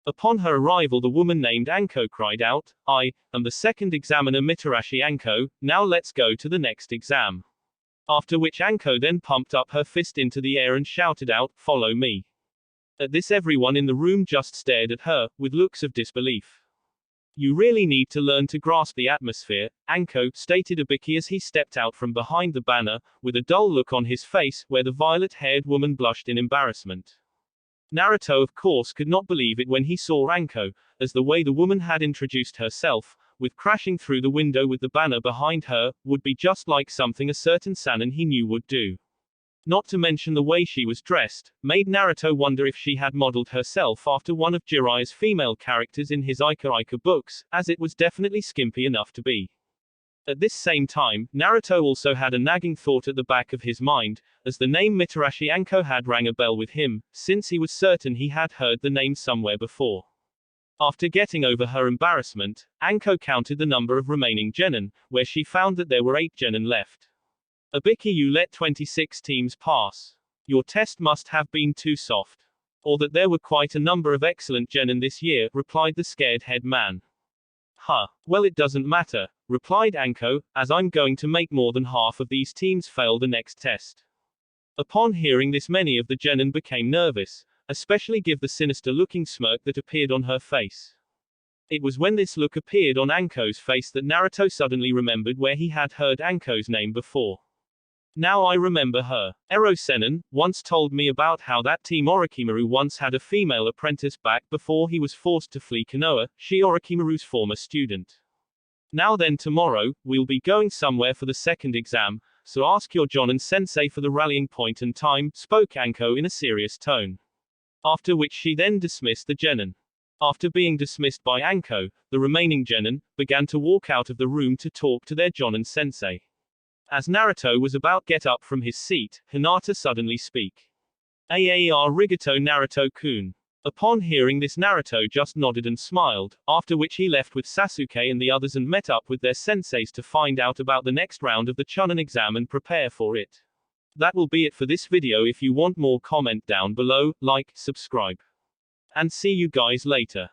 Upon her arrival, the woman named Anko cried out, I am the second examiner Mitarashi Anko, now let's go to the next exam. After which Anko then pumped up her fist into the air and shouted out, follow me. At this everyone in the room just stared at her, with looks of disbelief. You really need to learn to grasp the atmosphere, Anko, stated Ibiki as he stepped out from behind the banner, with a dull look on his face, where the violet-haired woman blushed in embarrassment. Naruto of course could not believe it when he saw Anko, as the way the woman had introduced herself, with crashing through the window with the banner behind her, would be just like something a certain Sannin he knew would do. Not to mention the way she was dressed, made Naruto wonder if she had modeled herself after one of Jiraiya's female characters in his Ika books, as it was definitely skimpy enough to be. At this same time, Naruto also had a nagging thought at the back of his mind, as the name Mitarashi Anko had rang a bell with him, since he was certain he had heard the name somewhere before. After getting over her embarrassment, Anko counted the number of remaining genin, where she found that there were 8 genin left. Abiki, you let 26 teams pass. Your test must have been too soft. Or that there were quite a number of excellent genin this year, replied the scared head man. Huh. Well, it doesn't matter, replied Anko, as I'm going to make more than half of these teams fail the next test. Upon hearing this, many of the genin became nervous, especially given the sinister-looking smirk that appeared on her face. It was when this look appeared on Anko's face that Naruto suddenly remembered where he had heard Anko's name before. Now I remember her. Ero-Sennin once told me about how that team Orochimaru once had a female apprentice back before he was forced to flee Konoha, she Orochimaru's former student. Now then, tomorrow, we'll be going somewhere for the second exam, so ask your Jonin sensei for the rallying point and time, spoke Anko in a serious tone. After which she then dismissed the genin. After being dismissed by Anko, the remaining genin began to walk out of the room to talk to their Jonin sensei. As Naruto was about to get up from his seat, Hinata suddenly speak. Arigato Naruto-kun. Upon hearing this, Naruto just nodded and smiled, after which he left with Sasuke and the others and met up with their senseis to find out about the next round of the Chunin exam and prepare for it. That will be it for this video. If you want more, comment down below, like, subscribe. And see you guys later.